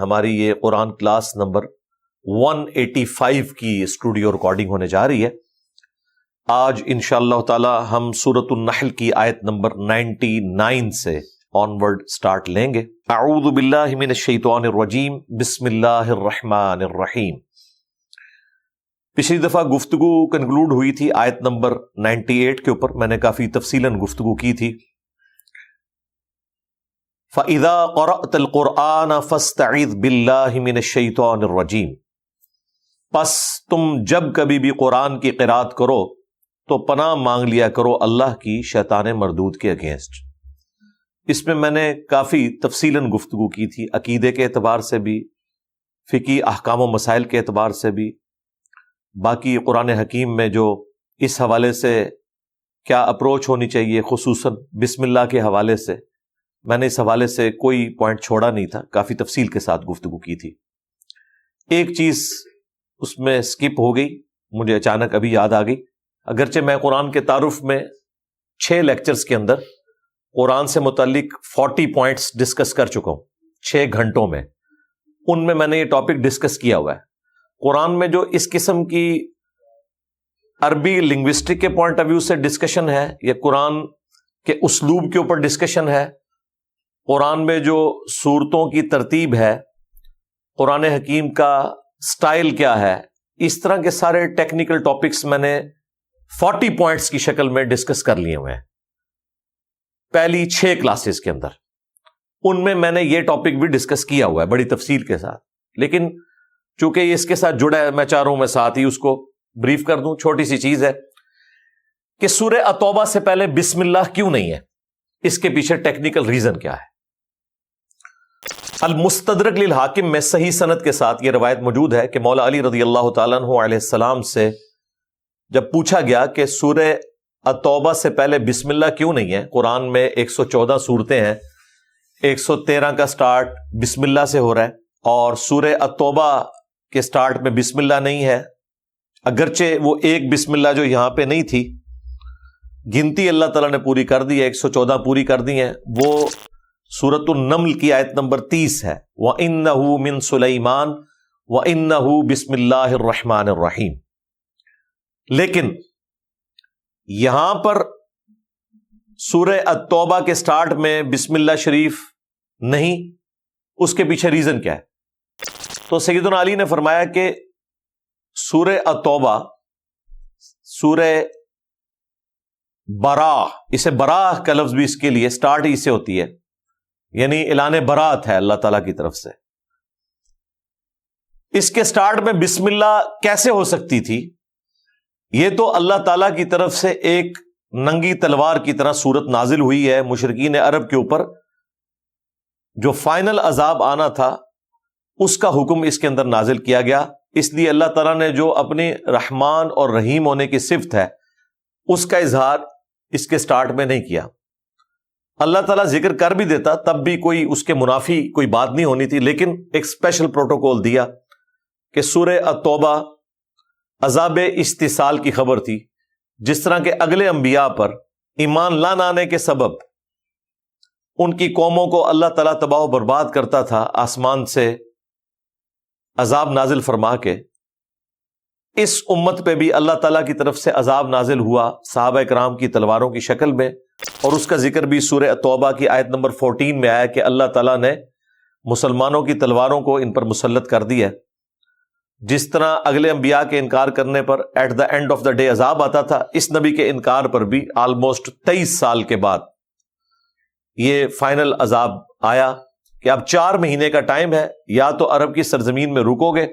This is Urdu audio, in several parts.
ہماری یہ قرآن کلاس نمبر 185 کی اسٹوڈیو ریکارڈنگ ہونے جا رہی ہے۔ آج انشاءاللہ تعالی ہم سورۃ النحل کی آیت نمبر 99 سے آنورڈ سٹارٹ لیں گے۔ اعوذ باللہ من الشیطان الرجیم، بسم اللہ الرحمن الرحیم۔ پچھلی دفعہ گفتگو کنکلوڈ ہوئی تھی آیت نمبر 98 کے اوپر، میں نے کافی تفصیلاً گفتگو کی تھی۔ فَإِذَا قَرَأْتَ الْقُرْآنَ فَاسْتَعِذْ بِاللَّهِ مِنَ الشَّيْطَانِ الرَّجِيمِ، پس تم جب کبھی بھی قرآن کی قرات کرو تو پناہ مانگ لیا کرو اللہ کی شیطان مردود کے اگینسٹ۔ اس میں میں نے کافی تفصیلاً گفتگو کی تھی، عقیدے کے اعتبار سے بھی، فقہی احکام و مسائل کے اعتبار سے بھی، باقی قرآن حکیم میں جو اس حوالے سے کیا اپروچ ہونی چاہیے، خصوصاً بسم اللہ کے حوالے سے میں نے اس حوالے سے کوئی پوائنٹ چھوڑا نہیں تھا، کافی تفصیل کے ساتھ گفتگو کی تھی۔ ایک چیز اس میں سکپ ہو گئی، مجھے اچانک ابھی یاد آ گئی، اگرچہ میں قرآن کے تعارف میں 6 لیکچرز کے اندر قرآن سے متعلق 40 پوائنٹس ڈسکس کر چکا ہوں 6 گھنٹوں میں، ان میں نے یہ ٹاپک ڈسکس کیا ہوا ہے۔ قرآن میں جو اس قسم کی عربی لنگوسٹک کے پوائنٹ آف ویو سے ڈسکشن ہے یا قرآن کے اسلوب کے اوپر ڈسکشن ہے، قرآن میں جو سورتوں کی ترتیب ہے، قرآن حکیم کا سٹائل کیا ہے، اس طرح کے سارے ٹیکنیکل ٹاپکس میں نے 40 پوائنٹس کی شکل میں ڈسکس کر لیے ہوئے ہیں پہلی 6 کلاسز کے اندر۔ ان میں نے یہ ٹاپک بھی ڈسکس کیا ہوا ہے بڑی تفصیل کے ساتھ، لیکن چونکہ یہ اس کے ساتھ جڑا ہے، میں چاہ رہا ہوں میں ساتھ ہی اس کو بریف کر دوں۔ چھوٹی سی چیز ہے کہ سورہ التوبہ سے پہلے بسم اللہ کیوں نہیں ہے، اس کے پیچھے ٹیکنیکل ریزن کیا ہے۔ المستدرک للحاکم میں صحیح سند کے ساتھ یہ روایت موجود ہے کہ مولا علی رضی اللہ تعالیٰ عنہ علیہ السلام سے جب پوچھا گیا کہ سورہ التوبہ سے پہلے بسم اللہ کیوں نہیں ہے، قرآن میں 114 صورتیں ہیں، 113 کا سٹارٹ بسم اللہ سے ہو رہا ہے، اور سورہ التوبہ کے سٹارٹ میں بسم اللہ نہیں ہے، اگرچہ وہ ایک بسم اللہ جو یہاں پہ نہیں تھی، گنتی اللہ تعالیٰ نے پوری کر دی ہے، 114 پوری کر دی ہیں، وہ سورۃ النمل کی آیت نمبر 30 ہے، وَإِنَّهُ مِن سُلَيْمَانَ وَإِنَّهُ بِسْمِ اللَّهِ الرَّحْمَنِ الرَّحِيمِ۔ لیکن یہاں پر سورہ التوبہ کے سٹارٹ میں بسم اللہ شریف نہیں، اس کے پیچھے ریزن کیا ہے؟ تو سیدنا علی نے فرمایا کہ سورہ التوبہ سورہ براء، اسے براء کا لفظ بھی اس کے لیے سٹارٹ ہی سے ہوتی ہے، یعنی اعلان برات ہے اللہ تعالیٰ کی طرف سے۔ اس کے سٹارٹ میں بسم اللہ کیسے ہو سکتی تھی؟ یہ تو اللہ تعالیٰ کی طرف سے ایک ننگی تلوار کی طرح صورت نازل ہوئی ہے مشرکین عرب کے اوپر، جو فائنل عذاب آنا تھا اس کا حکم اس کے اندر نازل کیا گیا۔ اس لیے اللہ تعالیٰ نے جو اپنی رحمان اور رحیم ہونے کی صفت ہے اس کا اظہار اس کے سٹارٹ میں نہیں کیا۔ اللہ تعالیٰ ذکر کر بھی دیتا تب بھی کوئی اس کے منافی کوئی بات نہیں ہونی تھی، لیکن ایک اسپیشل پروٹوکول دیا کہ سورہ التوبہ عذاب استحصال کی خبر تھی، جس طرح کہ اگلے انبیاء پر ایمان نہ آنے کے سبب ان کی قوموں کو اللہ تعالیٰ تباہ و برباد کرتا تھا، آسمان سے عذاب نازل فرما کے، اس امت پہ بھی اللہ تعالیٰ کی طرف سے عذاب نازل ہوا صحابہ کرام کی تلواروں کی شکل میں، اور اس کا ذکر بھی سورہ التوبہ کی آیت نمبر 14 میں آیا کہ اللہ تعالیٰ نے مسلمانوں کی تلواروں کو ان پر مسلط کر دی ہے۔ جس طرح اگلے انبیاء کے انکار کرنے پر at the end of the day عذاب آتا تھا، اس نبی کے انکار پر بھی آلموسٹ 23 سال کے بعد یہ فائنل عذاب آیا کہ اب 4 مہینے کا ٹائم ہے، یا تو عرب کی سرزمین میں رکو گے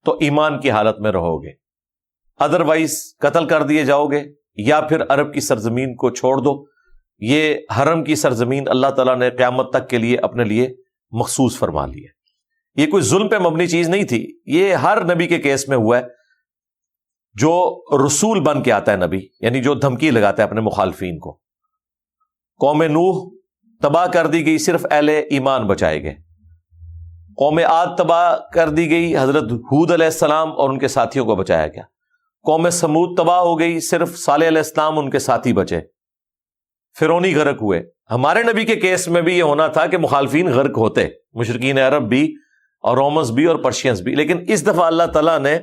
تو ایمان کی حالت میں رہو گے، ادروائز قتل کر دیے جاؤ گے، یا پھر عرب کی سرزمین کو چھوڑ دو۔ یہ حرم کی سرزمین اللہ تعالیٰ نے قیامت تک کے لیے اپنے لیے مخصوص فرما لی ہے۔ یہ کوئی ظلم پہ مبنی چیز نہیں تھی، یہ ہر نبی کے کیس میں ہوا ہے جو رسول بن کے آتا ہے نبی، یعنی جو دھمکی لگاتا ہے اپنے مخالفین کو۔ قوم نوح تباہ کر دی گئی، صرف اہل ایمان بچائے گئے۔ قوم عاد تباہ کر دی گئی، حضرت ہود علیہ السلام اور ان کے ساتھیوں کو بچایا گیا۔ قوم سمود تباہ ہو گئی، صرف صالح علیہ السلام ان کے ساتھی بچے، فرعونی غرق ہوئے۔ ہمارے نبی کے کیس میں بھی یہ ہونا تھا کہ مخالفین غرق ہوتے، مشرکین عرب بھی اور رومنز بھی اور پرشینز بھی. لیکن اس دفعہ اللہ تعالیٰ نے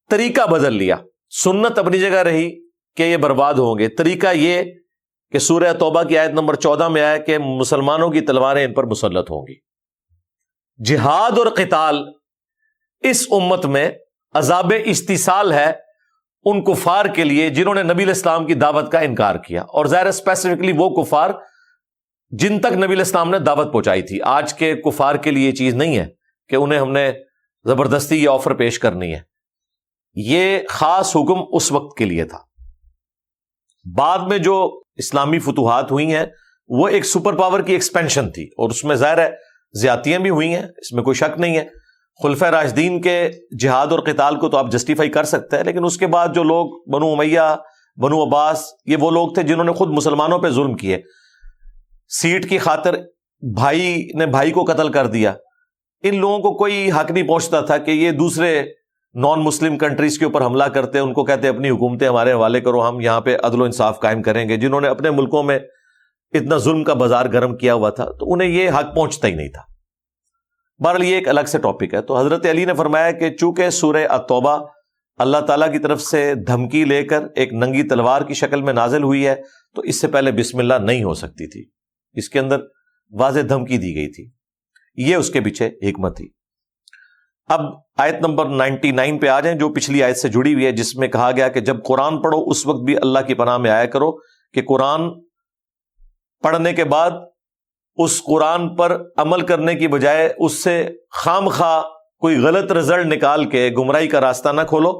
طریقہ بدل لیا. سنت اپنی جگہ رہی کہ یہ برباد ہوں گے. طریقہ یہ کہ سورہ توبہ کی آیت نمبر 14 میں آیا کہ مسلمانوں کی تلواریں ان پر مسلط ہوں گی. جہاد اور قتال اس امت میں عذاب استیصال ہے ان کفار کے لیے جنہوں نے نبی علیہ السلام کی دعوت کا انکار کیا, اور ظاہر اسپیسیفکلی وہ کفار جن تک نبی علیہ السلام نے دعوت پہنچائی تھی. آج کے کفار کے لیے یہ چیز نہیں ہے کہ انہیں ہم نے زبردستی یہ آفر پیش کرنی ہے. یہ خاص حکم اس وقت کے لیے تھا. بعد میں جو اسلامی فتوحات ہوئی ہیں وہ ایک سپر پاور کی ایکسپینشن تھی, اور اس میں ظاہر ہے زیادتیاں بھی ہوئی ہیں, اس میں کوئی شک نہیں ہے. خلفائے راشدین کے جہاد اور قتال کو تو آپ جسٹیفائی کر سکتے ہیں, لیکن اس کے بعد جو لوگ بنو امیہ, بنو عباس, یہ وہ لوگ تھے جنہوں نے خود مسلمانوں پہ ظلم کیے. سیٹ کی خاطر بھائی نے بھائی کو قتل کر دیا. ان لوگوں کو کوئی حق نہیں پہنچتا تھا کہ یہ دوسرے نان مسلم کنٹریز کے اوپر حملہ کرتے, ان کو کہتے اپنی حکومتیں ہمارے حوالے کرو, ہم یہاں پہ عدل و انصاف قائم کریں گے. جنہوں نے اپنے ملکوں میں اتنا ظلم کا بازار گرم کیا ہوا تھا تو انہیں یہ حق پہنچتا ہی نہیں تھا. بہرحال یہ ایک الگ سے ٹاپک ہے. تو حضرت علی نے فرمایا کہ چونکہ سورہ التوبہ اللہ تعالیٰ کی طرف سے دھمکی لے کر ایک ننگی تلوار کی شکل میں نازل ہوئی ہے تو اس سے پہلے بسم اللہ نہیں ہو سکتی تھی. اس کے اندر واضح دھمکی دی گئی تھی. یہ اس کے پیچھے حکمت تھی. اب آیت نمبر 99 پہ آ جائیں جو پچھلی آیت سے جڑی ہوئی ہے, جس میں کہا گیا کہ جب قرآن پڑھو اس وقت بھی اللہ کی پناہ میں آیا کرو, کہ قرآن پڑھنے کے بعد اس قرآن پر عمل کرنے کی بجائے اس سے خام خواہ کوئی غلط رزلٹ نکال کے گمراہی کا راستہ نہ کھولو.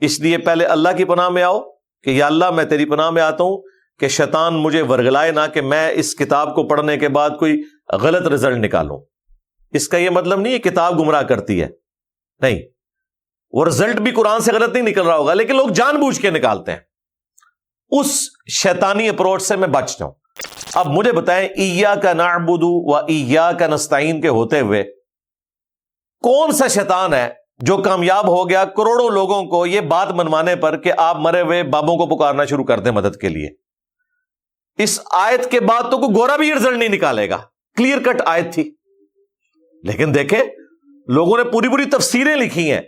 اس لیے پہلے اللہ کی پناہ میں آؤ کہ یا اللہ میں تیری پناہ میں آتا ہوں کہ شیطان مجھے ورگلائے نہ کہ میں اس کتاب کو پڑھنے کے بعد کوئی غلط رزلٹ نکالوں. اس کا یہ مطلب نہیں ہے کتاب گمراہ کرتی ہے, نہیں, وہ رزلٹ بھی قرآن سے غلط نہیں نکل رہا ہوگا, لیکن لوگ جان بوجھ کے نکالتے ہیں. اس شیطانی اپروچ سے میں بچ جاؤں. اب مجھے بتائیں, ایاک نعبد و ایاک نستعین کے ہوتے ہوئے کون سا شیطان ہے جو کامیاب ہو گیا کروڑوں لوگوں کو یہ بات منوانے پر کہ آپ مرے ہوئے بابوں کو پکارنا شروع کر دیں مدد کے لیے؟ اس آیت کے بعد تو کوئی گورا بھی رزلٹ نہیں نکالے گا. کلیئر کٹ آیت تھی, لیکن دیکھیں لوگوں نے پوری پوری تفسیریں لکھی ہیں,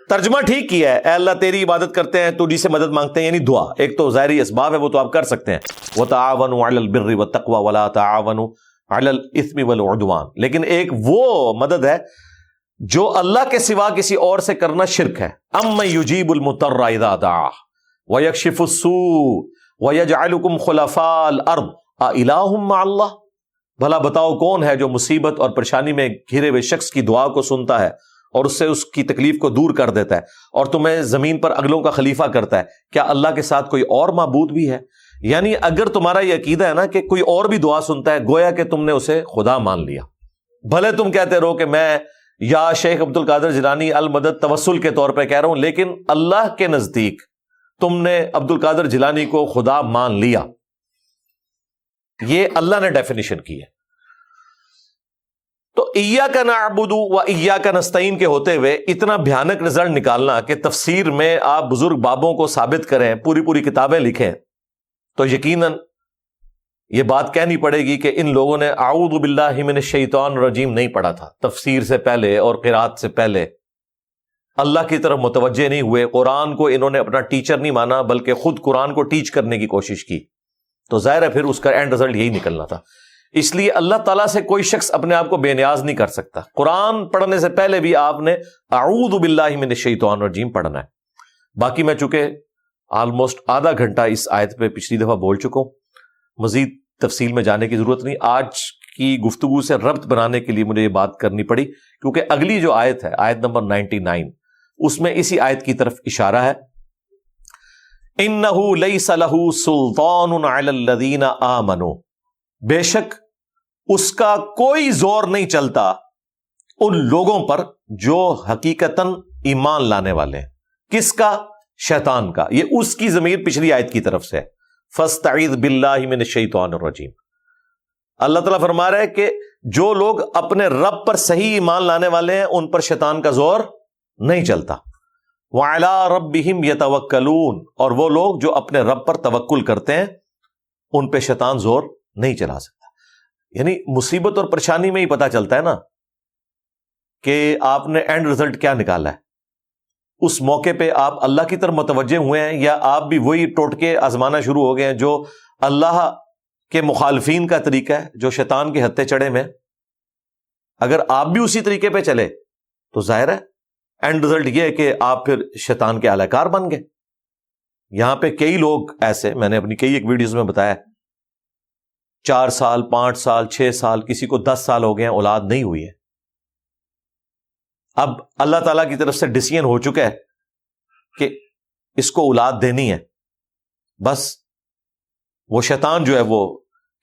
ترجمہ ٹھیک کیا ہے, اے اللہ تیری عبادت کرتے ہیں, تجھی سے مدد مانگتے ہیں, یعنی دعا. ایک تو ظاہری اسباب ہے وہ تو آپ کر سکتے ہیں, وَتَعَاوَنُوا عَلَى الْبِرِّ وَالتَّقْوَى وَلَا تَعَاوَنُوا عَلَى الْإِثْمِ وَالْعُدْوَانِ. لیکن ایک وہ مدد ہے جو اللہ کے سوا کسی اور سے کرنا شرک ہے. أَمَّن يُجِيبُ الْمُضْطَرَّ إِذَا دَعَاهُ وَيَكْشِفُ السُّوءَ وَيَجْعَلُكُمْ خُلَفَاءَ الْأَرْضِ أَإِلَٰهٌ مَّعَ اللَّهِ. بھلا بتاؤ کون ہے جو مصیبت اور پریشانی میں گھرے ہوئے شخص کی دعا کو سنتا ہے اور اس سے اس کی تکلیف کو دور کر دیتا ہے اور تمہیں زمین پر اگلوں کا خلیفہ کرتا ہے؟ کیا اللہ کے ساتھ کوئی اور معبود بھی ہے؟ یعنی اگر تمہارا یہ عقیدہ ہے نا کہ کوئی اور بھی دعا سنتا ہے, گویا کہ تم نے اسے خدا مان لیا. بھلے تم کہتے رہو کہ میں یا شیخ عبد القادر جیلانی المدد توسل کے طور پہ کہہ رہا ہوں, لیکن اللہ کے نزدیک تم نے عبد القادر جیلانی کو خدا مان لیا. یہ اللہ نے ڈیفینیشن کی ہے. تو ایاک نعبد و ایاک نستعین کے ہوتے ہوئے اتنا بھیانک رزلٹ نکالنا کہ تفسیر میں آپ بزرگ بابوں کو ثابت کریں, پوری پوری کتابیں لکھیں, تو یقیناً یہ بات کہنی پڑے گی کہ ان لوگوں نے اعوذ باللہ من الشیطان الرجیم نہیں پڑھا تھا تفسیر سے پہلے اور قرات سے پہلے. اللہ کی طرف متوجہ نہیں ہوئے, قرآن کو انہوں نے اپنا ٹیچر نہیں مانا بلکہ خود قرآن کو ٹیچ کرنے کی کوشش کی. تو ظاہر ہے پھر اس کا اینڈ رزلٹ یہی نکلنا تھا. اس لیے اللہ تعالیٰ سے کوئی شخص اپنے آپ کو بے نیاز نہیں کر سکتا. قرآن پڑھنے سے پہلے بھی آپ نے اعوذ باللہ من الشیطان الرجیم پڑھنا ہے. باقی میں چونکہ آلموسٹ آدھا گھنٹہ اس آیت پہ پچھلی دفعہ بول چکا ہوں, مزید تفصیل میں جانے کی ضرورت نہیں. آج کی گفتگو سے ربط بنانے کے لیے مجھے یہ بات کرنی پڑی کیونکہ اگلی جو آیت ہے, آیت نمبر 99, اس میں اسی آیت کی طرف اشارہ ہے. اِنَّهُ لَيْسَ لَهُ سُلْطَانٌ عَلَى الَّذِينَ آمَنُوا, بے شک اس کا کوئی زور نہیں چلتا ان لوگوں پر جو حقیقتاً ایمان لانے والے ہیں. کس کا؟ شیطان کا. یہ اس کی ضمیر پچھلی آیت کی طرف سے, فَاسْتَعِذْ بِاللَّهِ مِنَ الشَّيْطَانِ الرَّجِيمِ. اللہ تعالیٰ فرما رہا ہے کہ جو لوگ اپنے رب پر صحیح ایمان لانے والے ہیں ان پر شیطان کا زور نہیں چلتا. وَعَلَىٰ رَبِّهِمْ يَتَوَكَّلُونَ, اور وہ لوگ جو اپنے رب پر توکل کرتے ہیں ان پہ شیطان زور نہیں چلا سکتا. یعنی مصیبت اور پریشانی میں ہی پتہ چلتا ہے نا کہ آپ نے اینڈ رزلٹ کیا نکالا ہے. اس موقع پہ آپ اللہ کی طرف متوجہ ہوئے ہیں یا آپ بھی وہی ٹوٹکے آزمانا شروع ہو گئے ہیں جو اللہ کے مخالفین کا طریقہ ہے, جو شیطان کے ہتھے چڑھے میں. اگر آپ بھی اسی طریقے پہ چلے تو ظاہر ہے اینڈ رزلٹ یہ ہے کہ آپ پھر شیطان کے اعلی کار بن گئے. یہاں پہ کئی لوگ ایسے, میں نے اپنی کئی ایک ویڈیوز میں بتایا, 4 سال 5 سال 6 سال, کسی کو 10 سال ہو گئے ہیں, اولاد نہیں ہوئی ہے. اب اللہ تعالیٰ کی طرف سے ڈیسیژن ہو چکا ہے کہ اس کو اولاد دینی ہے. بس وہ شیطان جو ہے وہ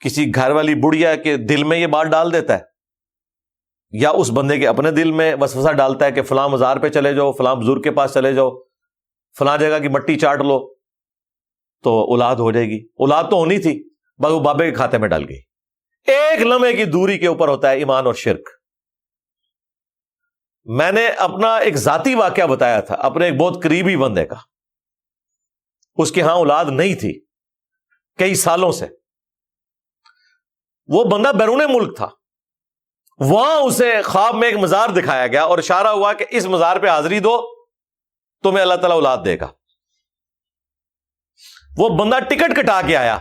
کسی گھر والی بڑھیا کے دل میں یہ بات ڈال دیتا ہے, یا اس بندے کے اپنے دل میں وسوسہ ڈالتا ہے کہ فلاں مزار پہ چلے جاؤ, فلاں بزرگ کے پاس چلے جاؤ, فلاں جگہ کی مٹی چاٹ لو تو اولاد ہو جائے گی. اولاد تو ہونی تھی, بس وہ بابے کے کھاتے میں ڈل گئی. ایک لمحے کی دوری کے اوپر ہوتا ہے ایمان اور شرک. میں نے اپنا ایک ذاتی واقعہ بتایا تھا اپنے ایک بہت قریبی بندے کا. اس کے ہاں اولاد نہیں تھی کئی سالوں سے. وہ بندہ بیرون ملک تھا, وہاں اسے خواب میں ایک مزار دکھایا گیا اور اشارہ ہوا کہ اس مزار پہ حاضری دو تمہیں اللہ تعالیٰ اولاد دے گا. وہ بندہ ٹکٹ کٹا کے آیا.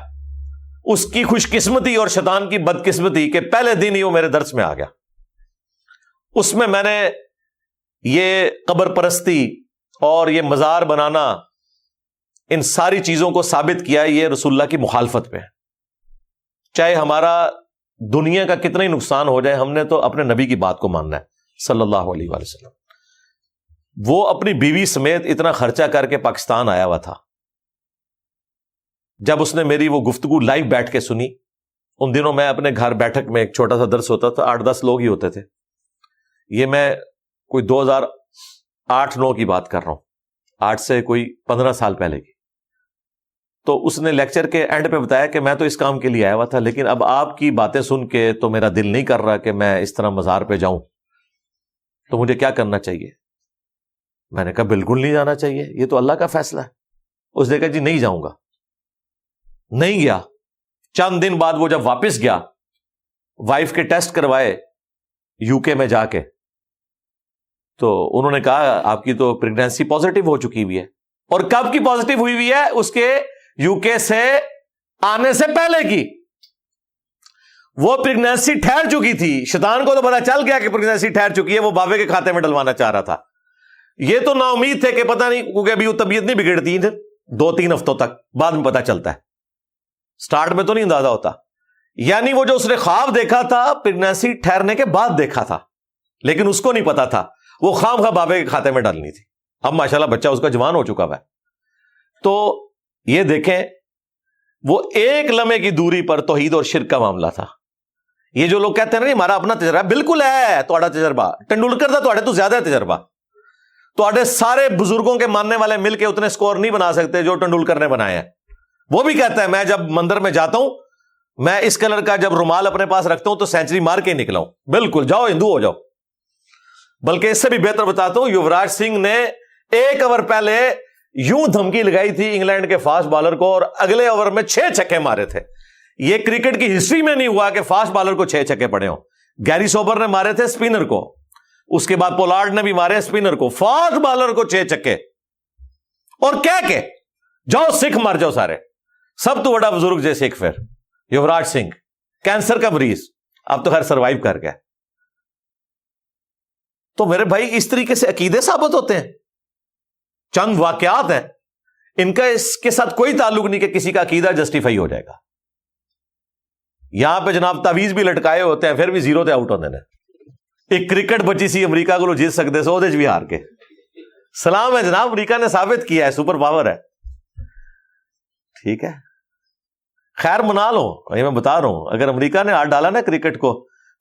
اس کی خوش قسمتی اور شیطان کی بدقسمتی کہ پہلے دن ہی وہ میرے درس میں آ گیا. اس میں نے یہ قبر پرستی اور یہ مزار بنانا, ان ساری چیزوں کو ثابت کیا یہ رسول اللہ کی مخالفت پہ ہے. چاہے ہمارا دنیا کا کتنا ہی نقصان ہو جائے, ہم نے تو اپنے نبی کی بات کو ماننا ہے صلی اللہ علیہ وآلہ وسلم. وہ اپنی بیوی سمیت اتنا خرچہ کر کے پاکستان آیا ہوا تھا. جب اس نے میری وہ گفتگو لائیو بیٹھ کے سنی, ان دنوں میں اپنے گھر بیٹھک میں ایک چھوٹا سا درس ہوتا تھا, 8-10 لوگ ہی ہوتے تھے. یہ میں کوئی 2008-9 کی بات کر رہا ہوں, 8 سے کوئی 15 سال پہلے کی. تو اس نے لیکچر کے اینڈ پہ بتایا کہ میں تو اس کام کے لیے آیا ہوا تھا, لیکن اب آپ کی باتیں سن کے تو میرا دل نہیں کر رہا کہ میں اس طرح مزار پہ جاؤں, تو مجھے کیا کرنا چاہیے. میں نے کہا بالکل نہیں جانا چاہیے, یہ تو اللہ کا فیصلہ ہے. اس نے کہا جی نہیں جاؤں گا. نہیں گیا. چند دن بعد وہ جب واپس گیا, وائف کے ٹیسٹ کروائے UK میں جا کے, تو انہوں نے کہا آپ کی تو پریگنینسی پازیٹیو ہو چکی ہوئی ہے. اور کب کی پازیٹیو ہوئی ہوئی ہے؟ اس کے UK سے آنے سے پہلے کی. وہ پریگنینسی ٹھہر چکی تھی. شیطان کو تو پتا چل گیا کہ پریگنینسی ٹھہر چکی ہے, وہ بابے کے کھاتے میں ڈلوانا چاہ رہا تھا. یہ تو نا امید تھے کہ پتہ نہیں, کیونکہ ابھی وہ طبیعت نہیں بگڑتی 2-3 ہفتوں تک, بعد میں پتا چلتا ہے, سٹارٹ میں تو نہیں اندازہ ہوتا. یعنی وہ جو اس نے خواب دیکھا تھا پریگنینسی ٹھہرنے کے بعد دیکھا تھا, لیکن اس کو نہیں پتا تھا وہ خام خواہ بابے کے کھاتے میں ڈالنی تھی. اب ماشاءاللہ بچہ اس کا جوان ہو چکا ہے. تو یہ دیکھیں, وہ ایک لمحے کی دوری پر توحید اور شرک کا معاملہ تھا. یہ جو لوگ کہتے ہیں نا ہمارا اپنا تجربہ, بالکل ہے تھوڑا تجربہ. ٹنڈولکر دا تھوڑے تو زیادہ تجربہ. تھوڑے سارے بزرگوں کے ماننے والے مل کے اتنے سکور نہیں بنا سکتے جو ٹنڈولکر نے بنائے ہیں. وہ بھی کہتا ہے میں جب مندر میں جاتا ہوں, میں اس کلر کا جب رومال اپنے پاس رکھتا ہوں تو سینچری مار کے نکلا ہوں. بالکل, جاؤ ہندو ہو جاؤ. بلکہ اس سے بھی بہتر بتاتا ہوں, یوراج سنگھ نے 1 اوور پہلے یوں دھمکی لگائی تھی انگلینڈ کے فاسٹ بالر کو, اور اگلے اوور میں 6 چھکے مارے تھے. یہ کرکٹ کی ہسٹری میں نہیں ہوا کہ فاسٹ بالر کو 6 چھکے پڑے ہوں. گیری سوبر نے مارے تھے اسپنر کو, اس کے بعد پولارڈ نے بھی مارے اسپنر کو, فاسٹ بالر کو 6 چھکے. اور کہہ کے جاؤ سکھ مر جاؤ سارے. سب تو بڑا بزرگ جے سکھ پھر یوراج سنگھ, کینسر کا مریض, اب تو خیر سروائیو کر گیا. تو میرے بھائی اس طریقے سے عقیدے ثابت ہوتے ہیں. چند واقعات ہیں, ان کا اس کے ساتھ کوئی تعلق نہیں کہ کسی کا عقیدہ جسٹیفائی ہو جائے گا. یہاں پہ جناب تعویذ بھی لٹکائے ہوتے ہیں, پھر بھی 0 تے آؤٹ ہوتے ہیں. ایک کرکٹ بچی سی امریکہ کو جیت سکتے سو دے بھی ہار کے. سلام ہے جناب, امریکہ نے ثابت کیا ہے سپر پاور ہے. ٹھیک ہے, خیر منا لو. یہ میں بتا رہا ہوں, اگر امریکہ نے ہاتھ ڈالا نا کرکٹ کو,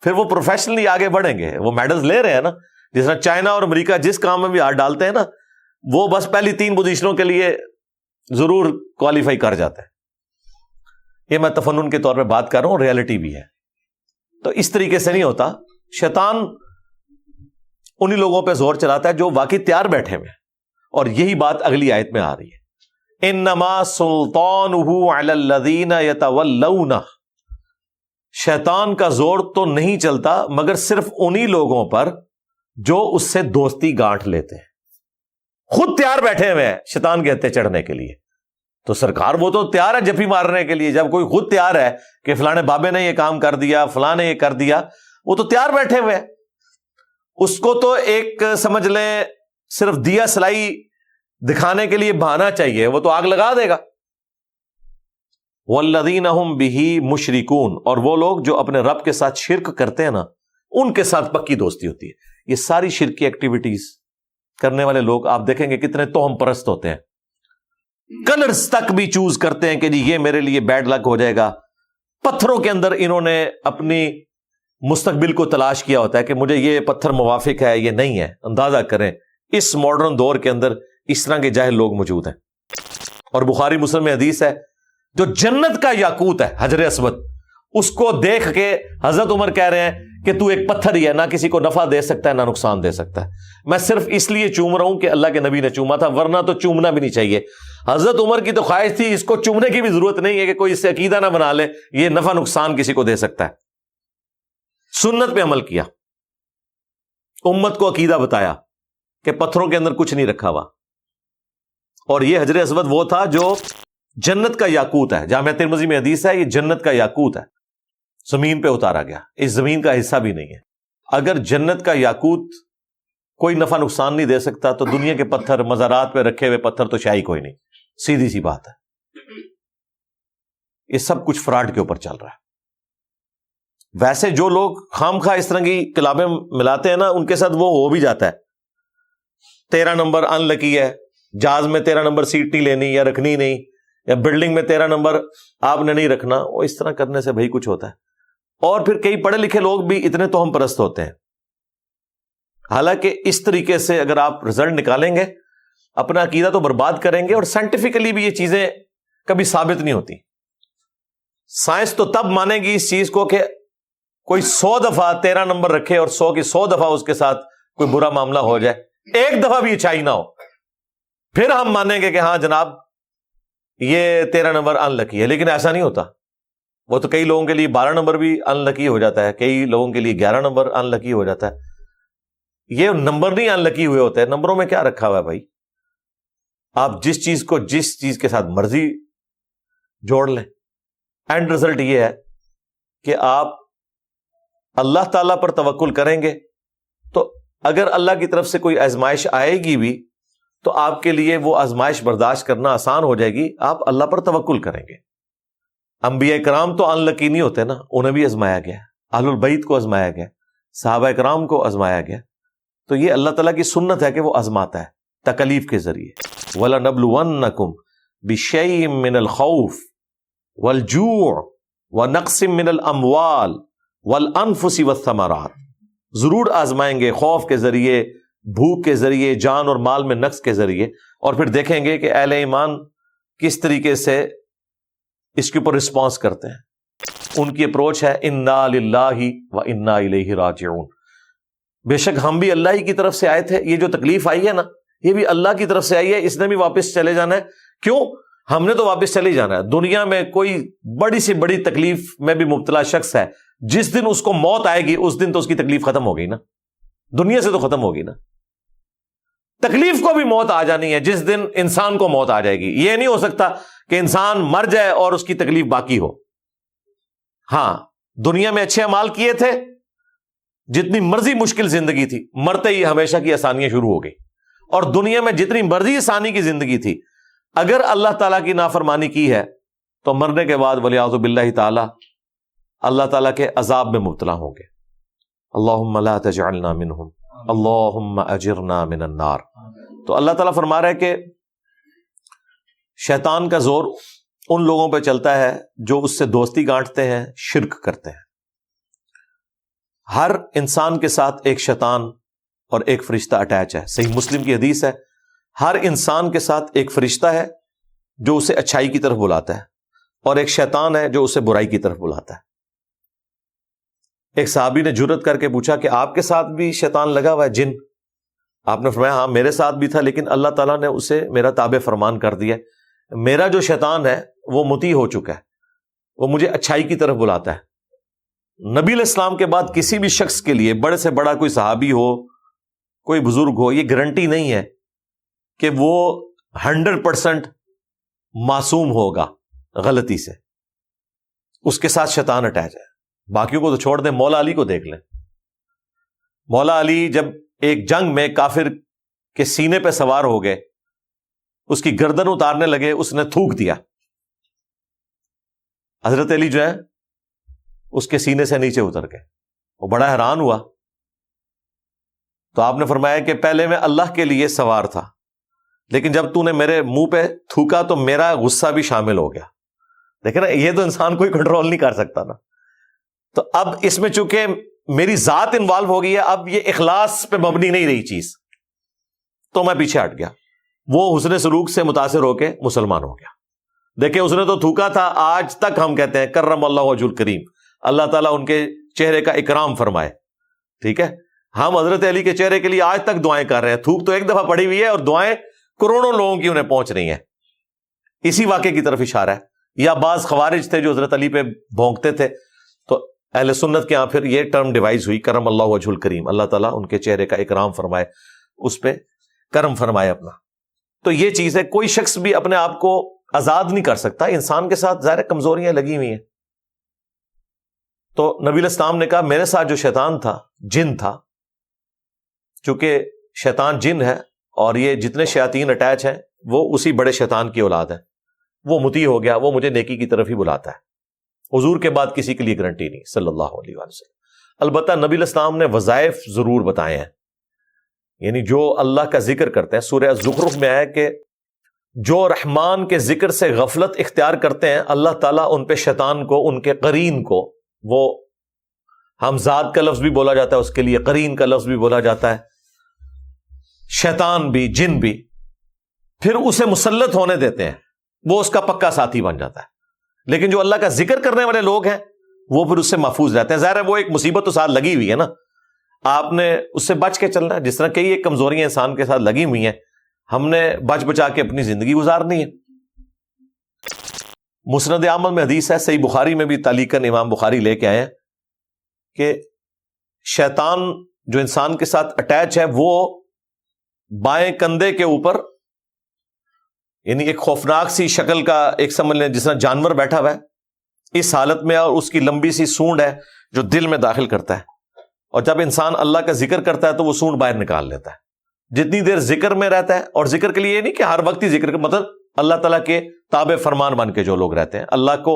پھر وہ پروفیشنلی آگے بڑھیں گے. وہ میڈلز لے رہے ہیں نا, جس طرح چائنا اور امریکہ جس کام میں بھی ہاتھ ڈالتے ہیں نا, وہ بس پہلی 3 پوزیشنوں کے لیے ضرور کوالیفائی کر جاتے ہیں. یہ میں تفنن کے طور پہ بات کر رہا ہوں, ریئلٹی بھی ہے. تو اس طریقے سے نہیں ہوتا. شیطان انہی لوگوں پہ زور چلاتا ہے جو واقعی تیار بیٹھے ہوئے, اور یہی بات اگلی آیت میں آ رہی ہے. انما سلطانہ علی الذین یتولونہ, شیطان کا زور تو نہیں چلتا مگر صرف انہی لوگوں پر جو اس سے دوستی گانٹھ لیتے ہیں. خود تیار بیٹھے ہوئے ہیں شیطان کے ہتھے چڑھنے کے لیے. تو سرکار وہ تو تیار ہے جفی مارنے کے لیے. جب کوئی خود تیار ہے کہ فلاں بابے نے یہ کام کر دیا, فلاں نے یہ کر دیا, وہ تو تیار بیٹھے ہوئے ہیں. اس کو تو ایک سمجھ لیں صرف دیا سلائی دکھانے کے لیے بہانا چاہیے, وہ تو آگ لگا دے گا. والذین ہم بہ مشرکون, اور وہ لوگ جو اپنے رب کے ساتھ شرک کرتے ہیں نا, ان کے ساتھ پکی دوستی ہوتی ہے. یہ ساری شرکی ایکٹیویٹیز کرنے والے لوگ آپ دیکھیں گے کتنے توہم پرست ہوتے ہیں. کلرز تک بھی چوز کرتے ہیں کہ جی یہ میرے لیے بیڈ لک ہو جائے گا. پتھروں کے اندر انہوں نے اپنی مستقبل کو تلاش کیا ہوتا ہے کہ مجھے یہ پتھر موافق ہے, یہ نہیں ہے. اندازہ کریں اس ماڈرن دور کے اندر اس طرح کے جاہل لوگ موجود ہیں. اور بخاری مسلم میں حدیث ہے, جو جنت کا یاقوت ہے حجر اسود, اس کو دیکھ کے حضرت عمر کہہ رہے ہیں کہ تو ایک پتھر ہی ہے, نہ کسی کو نفع دے سکتا ہے نہ نقصان دے سکتا ہے. میں صرف اس لیے چوم رہا ہوں کہ اللہ کے نبی نے چوما تھا, ورنہ تو چومنا بھی نہیں چاہیے. حضرت عمر کی تو خواہش تھی اس کو چومنے کی بھی ضرورت نہیں ہے کہ کوئی اس سے عقیدہ نہ بنا لے یہ نفع نقصان کسی کو دے سکتا ہے. سنت پہ عمل کیا, امت کو عقیدہ بتایا کہ پتھروں کے اندر کچھ نہیں رکھا ہوا. اور یہ حجر اسود وہ تھا جو جنت کا یاقوت ہے. جامعہ ترمذی میں حدیث ہے یہ جنت کا یاقوت ہے, زمین پہ اتارا گیا, اس زمین کا حصہ بھی نہیں ہے. اگر جنت کا یاقوت کوئی نفع نقصان نہیں دے سکتا تو دنیا کے پتھر, مزارات پہ رکھے ہوئے پتھر تو شاہی کوئی نہیں. سیدھی سی بات ہے. یہ سب کچھ فراڈ کے اوپر چل رہا ہے. ویسے جو لوگ خام خواہ اس طرح کی کلابیں ملاتے ہیں نا, ان کے ساتھ وہ ہو بھی جاتا ہے. 13 نمبر ان لکی ہے, جہاز میں 13 نمبر سیٹ نہیں لینی یا رکھنی نہیں, یا بلڈنگ میں 13 نمبر آپ نے نہیں رکھنا. وہ اس طرح کرنے سے بھائی کچھ ہوتا ہے. اور پھر کئی پڑھے لکھے لوگ بھی اتنے توہم پرست ہوتے ہیں. حالانکہ اس طریقے سے اگر آپ رزلٹ نکالیں گے اپنا عقیدہ تو برباد کریں گے. اور سائنٹیفکلی بھی یہ چیزیں کبھی ثابت نہیں ہوتی. سائنس تو تب مانے گی اس چیز کو کہ کوئی 100 دفعہ 13 نمبر رکھے اور 100 کی 100 دفعہ اس کے ساتھ کوئی برا معاملہ ہو جائے, ایک دفعہ بھی اچھائی نہ ہو, پھر ہم مانیں گے کہ ہاں جناب یہ 13 نمبر ان لکی ہے. لیکن ایسا نہیں ہوتا. وہ تو کئی لوگوں کے لیے 12 نمبر بھی ان لکی ہو جاتا ہے, کئی لوگوں کے لیے 11 نمبر ان لکی ہو جاتا ہے. یہ نمبر نہیں ان لکی ہوئے ہوتے ہیں. نمبروں میں کیا رکھا ہوا ہے بھائی؟ آپ جس چیز کو جس چیز کے ساتھ مرضی جوڑ لیں, اینڈ رزلٹ یہ ہے کہ آپ اللہ تعالیٰ پر توکل کریں گے تو اگر اللہ کی طرف سے کوئی آزمائش آئے گی بھی تو آپ کے لیے وہ آزمائش برداشت کرنا آسان ہو جائے گی. آپ اللہ پر توکل کریں گے. انبیاء کرام تو ان لکی نہیں ہوتے نا, انہیں بھی آزمایا گیا, اہل البیت کو آزمایا گیا, صحابہ کرام کو آزمایا گیا. تو یہ اللہ تعالیٰ کی سنت ہے کہ وہ آزماتا ہے تکلیف کے ذریعے. وَلَنَبْلُوَنَّكُمْ بِشَيْءٍ مِّنَ الْخَوْفِ وَالْجُوعِ وَنَقْصٍ مِّنَ الْأَمْوَالِ وَالْأَنفُسِ وَالثَّمَرَاتِ. ضرور آزمائیں گے خوف کے ذریعے, بھوک کے ذریعے, جان اور مال میں نقص کے ذریعے. اور پھر دیکھیں گے کہ اہل ایمان کس طریقے سے اس کے اوپر رسپانس کرتے ہیں. ان کی اپروچ ہے اِنَّا لِلَّهِ وَإِنَّا إِلَيْهِ رَاجِعُونَ. بے شک ہم بھی اللہ ہی کی طرف سے آئے تھے. یہ جو تکلیف آئی ہے نا, یہ بھی اللہ کی طرف سے آئی ہے, اس نے بھی واپس چلے جانا ہے. کیوں؟ ہم نے تو واپس چلے جانا ہے. دنیا میں کوئی بڑی سی بڑی تکلیف میں بھی مبتلا شخص ہے, جس دن اس کو موت آئے گی اس دن تو اس کی تکلیف ختم ہو گئی نا, دنیا سے تو ختم ہوگی نا. تکلیف کو بھی موت آ جانی ہے جس دن انسان کو موت آ جائے گی. یہ نہیں ہو سکتا کہ انسان مر جائے اور اس کی تکلیف باقی ہو. ہاں دنیا میں اچھے اعمال کیے تھے, جتنی مرضی مشکل زندگی تھی, مرتے ہی ہمیشہ کی آسانیاں شروع ہو گئی. اور دنیا میں جتنی مرضی آسانی کی زندگی تھی, اگر اللہ تعالیٰ کی نافرمانی کی ہے تو مرنے کے بعد ولیعوذ باللہ تعالیٰ اللہ تعالیٰ کے عذاب میں مبتلا ہوں گے. اللہم لا تجعلنا منہم اللہم اجرنا من النار. تو اللہ تعالیٰ فرما رہا ہے کہ شیطان کا زور ان لوگوں پہ چلتا ہے جو اس سے دوستی گانٹتے ہیں, شرک کرتے ہیں. ہر انسان کے ساتھ ایک شیطان اور ایک فرشتہ اٹیچ ہے. صحیح مسلم کی حدیث ہے, ہر انسان کے ساتھ ایک فرشتہ ہے جو اسے اچھائی کی طرف بلاتا ہے, اور ایک شیطان ہے جو اسے برائی کی طرف بلاتا ہے. ایک صحابی نے جرأت کر کے پوچھا کہ آپ کے ساتھ بھی شیطان لگا ہوا ہے, جن؟ آپ نے فرمایا ہاں میرے ساتھ بھی تھا, لیکن اللہ تعالیٰ نے اسے میرا تابع فرمان کر دیا. میرا جو شیطان ہے وہ مطیع ہو چکا ہے, وہ مجھے اچھائی کی طرف بلاتا ہے. نبی علیہ السلام کے بعد کسی بھی شخص کے لیے، بڑے سے بڑا کوئی صحابی ہو، کوئی بزرگ ہو، یہ گارنٹی نہیں ہے کہ وہ 100% معصوم ہوگا غلطی سے، اس کے ساتھ شیطان اٹیچ ہے۔ باقیوں کو تو چھوڑ دیں، مولا علی کو دیکھ لیں۔ مولا علی جب ایک جنگ میں کافر کے سینے پہ سوار ہو گئے، اس کی گردن اتارنے لگے، اس نے تھوک دیا، حضرت علی جو ہے اس کے سینے سے نیچے اتر گئے، وہ بڑا حیران ہوا۔ تو آپ نے فرمایا کہ پہلے میں اللہ کے لیے سوار تھا، لیکن جب تو نے میرے منہ پہ تھوکا تو میرا غصہ بھی شامل ہو گیا۔ دیکھیں نا، یہ تو انسان کوئی کنٹرول نہیں کر سکتا نا۔ تو اب اس میں چونکہ میری ذات انوالو ہو گئی ہے، اب یہ اخلاص پہ مبنی نہیں رہی چیز، تو میں پیچھے ہٹ گیا۔ وہ حسن سلوک سے متاثر ہو کے مسلمان ہو گیا۔ دیکھیں، اس نے تو تھوکا تھا، آج تک ہم کہتے ہیں کرم اللہ وجہ الکریم، اللہ تعالیٰ ان کے چہرے کا اکرام فرمائے، ٹھیک ہے۔ ہم حضرت علی کے چہرے کے لیے آج تک دعائیں کر رہے ہیں۔ تھوک تو ایک دفعہ پڑی ہوئی ہے اور دعائیں کروڑوں لوگوں کی انہیں پہنچ رہی ہیں۔ اسی واقعے کی طرف اشارہ ہے۔ یا بعض خوارج تھے جو حضرت علی پہ بھونکتے تھے، تو اہل سنت کے ہاں پھر یہ ٹرم ڈیوائز ہوئی، کرم اللہ وجہ الکریم، اللہ تعالیٰ ان کے چہرے کا اکرام فرمائے، اس پہ کرم فرمائے اپنا۔ تو یہ چیز ہے، کوئی شخص بھی اپنے آپ کو آزاد نہیں کر سکتا، انسان کے ساتھ ظاہر کمزوریاں لگی ہوئی ہیں۔ تو نبی علیہ السلام نے کہا میرے ساتھ جو شیطان تھا، جن تھا، چونکہ شیطان جن ہے اور یہ جتنے شیاطین اٹیچ ہیں وہ اسی بڑے شیطان کی اولاد ہے، وہ مطیع ہو گیا، وہ مجھے نیکی کی طرف ہی بلاتا ہے۔ حضور کے بعد کسی کے لیے گارنٹی نہیں صلی اللہ علیہ وسلم۔ البتہ نبی علیہ السلام نے وظائف ضرور بتائے ہیں، یعنی جو اللہ کا ذکر کرتے ہیں۔ سورہ زخرف میں ہے کہ جو رحمان کے ذکر سے غفلت اختیار کرتے ہیں، اللہ تعالیٰ ان پہ شیطان کو، ان کے قرین کو، وہ ہمزاد کا لفظ بھی بولا جاتا ہے اس کے لیے، قرین کا لفظ بھی بولا جاتا ہے، شیطان بھی، جن بھی، پھر اسے مسلط ہونے دیتے ہیں، وہ اس کا پکا ساتھی بن جاتا ہے۔ لیکن جو اللہ کا ذکر کرنے والے لوگ ہیں وہ پھر اس سے محفوظ رہتے ہیں۔ ظاہر ہے وہ ایک مصیبت تو ساتھ لگی ہوئی ہے نا، آپ نے اس سے بچ کے چلنا ہے۔ جس طرح کئی ایک کمزوریاں انسان کے ساتھ لگی ہوئی ہیں، ہم نے بچ بچا کے اپنی زندگی گزارنی ہے۔ مسند احمد میں حدیث ہے، صحیح بخاری میں بھی تعلیقاً امام بخاری لے کے آئے ہیں کہ شیطان جو انسان کے ساتھ اٹیچ ہے، وہ بائیں کندھے کے اوپر، یعنی ایک خوفناک سی شکل کا، ایک سمجھ لیں جس طرح جانور بیٹھا ہوا ہے اس حالت میں، اور اس کی لمبی سی سونڈ ہے جو دل میں داخل کرتا ہے، اور جب انسان اللہ کا ذکر کرتا ہے تو وہ سونڈ باہر نکال لیتا ہے۔ جتنی دیر ذکر میں رہتا ہے، اور ذکر کے لیے یہ نہیں کہ ہر وقت ہی ذکر کا مطلب اللہ تعالیٰ کے تابع فرمان بن کے جو لوگ رہتے ہیں، اللہ کو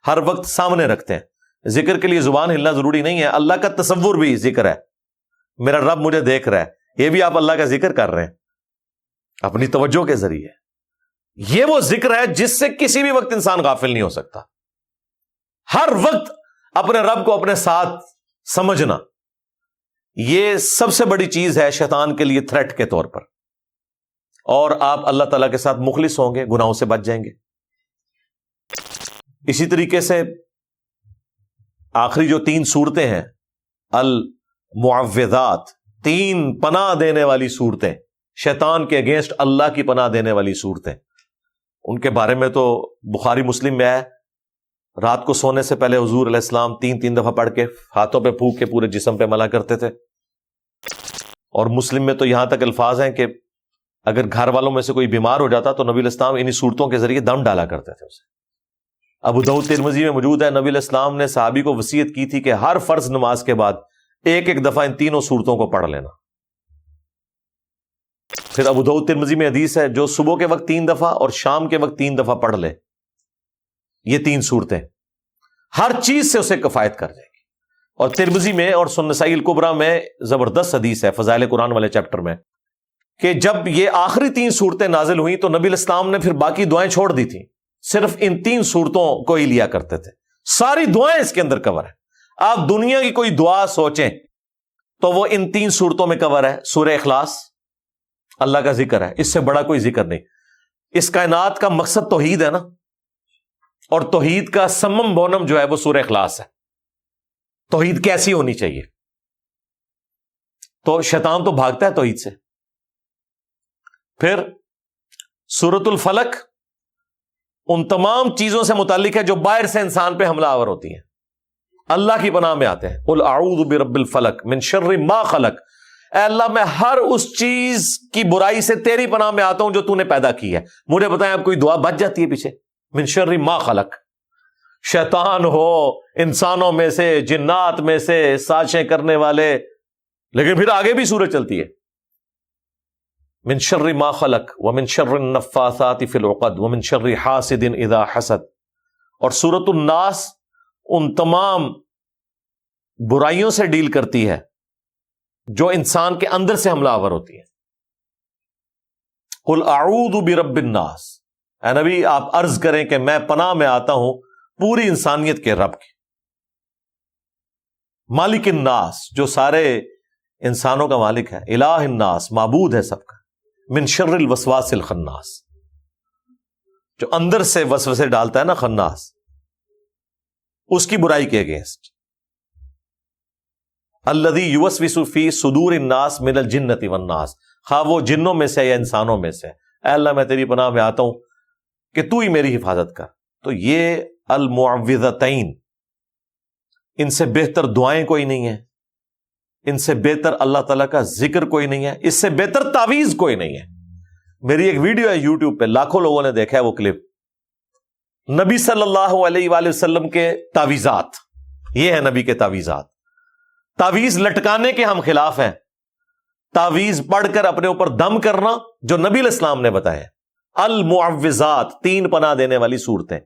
ہر وقت سامنے رکھتے ہیں، ذکر کے لیے زبان ہلنا ضروری نہیں ہے، اللہ کا تصور بھی ذکر ہے، میرا رب مجھے دیکھ رہا ہے، یہ بھی آپ اللہ کا ذکر کر رہے ہیں اپنی توجہ کے ذریعے۔ یہ وہ ذکر ہے جس سے کسی بھی وقت انسان غافل نہیں ہو سکتا، ہر وقت اپنے رب کو اپنے ساتھ سمجھنا، یہ سب سے بڑی چیز ہے شیطان کے لیے تھریٹ کے طور پر، اور آپ اللہ تعالیٰ کے ساتھ مخلص ہوں گے، گناہوں سے بچ جائیں گے۔ اسی طریقے سے آخری جو 3 صورتیں ہیں، المعوذات، 3 پناہ دینے والی صورتیں، شیطان کے اگینسٹ اللہ کی پناہ دینے والی صورتیں، ان کے بارے میں تو بخاری مسلم میں ہے، رات کو سونے سے پہلے حضور علیہ السلام 3 دفعہ پڑھ کے ہاتھوں پہ پھونک کے پورے جسم پہ ملا کرتے تھے۔ اور مسلم میں تو یہاں تک الفاظ ہیں کہ اگر گھر والوں میں سے کوئی بیمار ہو جاتا تو نبی علیہ السلام انہی صورتوں کے ذریعے دم ڈالا کرتے تھے اسے۔ ابو داؤد ترمذی میں موجود ہے، نبی علیہ السلام نے صحابی کو وصیت کی تھی کہ ہر فرض نماز کے بعد ایک دفعہ ان 3 صورتوں کو پڑھ لینا۔ پھر ابو داؤد ترمذی میں حدیث ہے، جو صبح کے وقت 3 دفعہ اور شام کے وقت 3 دفعہ پڑھ لے، یہ 3 صورتیں ہر چیز سے اسے کفایت کر جائے گی۔ اور ترمذی میں اور سنن نسائی الکبریٰ میں زبردست حدیث ہے فضائل قرآن والے چیپٹر میں، کہ جب یہ آخری 3 صورتیں نازل ہوئیں تو نبی علیہ السلام نے پھر باقی دعائیں چھوڑ دی تھیں، صرف ان 3 صورتوں کو ہی لیا کرتے تھے۔ ساری دعائیں اس کے اندر کور ہیں، آپ دنیا کی کوئی دعا سوچیں تو وہ ان 3 صورتوں میں کور ہے۔ سورہ اخلاص اللہ کا ذکر ہے، اس سے بڑا کوئی ذکر نہیں۔ اس کائنات کا مقصد توحید ہے نا، اور توحید کا سمم بونم جو ہے وہ سورہ اخلاص ہے۔ توحید کیسی ہونی چاہیے؟ تو شیطان تو بھاگتا ہے توحید سے۔ پھر سورۃ الفلق ان تمام چیزوں سے متعلق ہے جو باہر سے انسان پہ حملہ آور ہوتی ہیں، اللہ کی پناہ میں آتے ہیں. قل اعوذ برب الفلق من شر ما خلق. اے اللہ میں ہر اس چیز کی برائی سے تیری پناہ میں آتا ہوں جو تو نے پیدا کی ہے. مجھے بتائیں اب کوئی دعا بچ جاتی ہے پیچھے؟ من شر ما خلق. شیطان ہو انسانوں میں سے, جنات میں سے, سازشیں کرنے والے, لیکن پھر آگے بھی سورج چلتی ہے. من شر ما خلق ومن شر النفاثات فی العقد ومن شر حاسد اذا حسد. اور سورۃ الناس ان تمام برائیوں سے ڈیل کرتی ہے جو انسان کے اندر سے حملہ آور ہوتی ہے. قل اعوذ برب الناس. اے نبی آپ عرض کریں کہ میں پناہ میں آتا ہوں پوری انسانیت کے رب کے, مالک الناس جو سارے انسانوں کا مالک ہے, الہ الناس معبود ہے سب کا, من شر الوسواس الخناس جو اندر سے وسوسے ڈالتا ہے نا, خناس, اس کی برائی کے اگینسٹ. الذی یوسوس فی صدور الناس من الجنۃ والناس. خواہ وہ جنوں میں سے یا انسانوں میں سے, اے اللہ میں تیری پناہ میں آتا ہوں کہ تو ہی میری حفاظت کر. تو یہ المعوذتین, ان سے بہتر دعائیں کوئی نہیں ہیں, ان سے بہتر اللہ تعالیٰ کا ذکر کوئی نہیں ہے, اس سے بہتر تعویذ کوئی نہیں ہے. میری ایک ویڈیو ہے یوٹیوب پہ, لاکھوں لوگوں نے دیکھا ہے وہ کلپ, نبی صلی اللہ علیہ وآلہ وسلم کے تعویذات. یہ ہے نبی کے تعویذات. تعویذ لٹکانے کے ہم خلاف ہیں. تعویذ پڑھ کر اپنے اوپر دم کرنا جو نبی علیہ السلام نے بتایا. المعوذات 3 پناہ دینے والی صورتیں,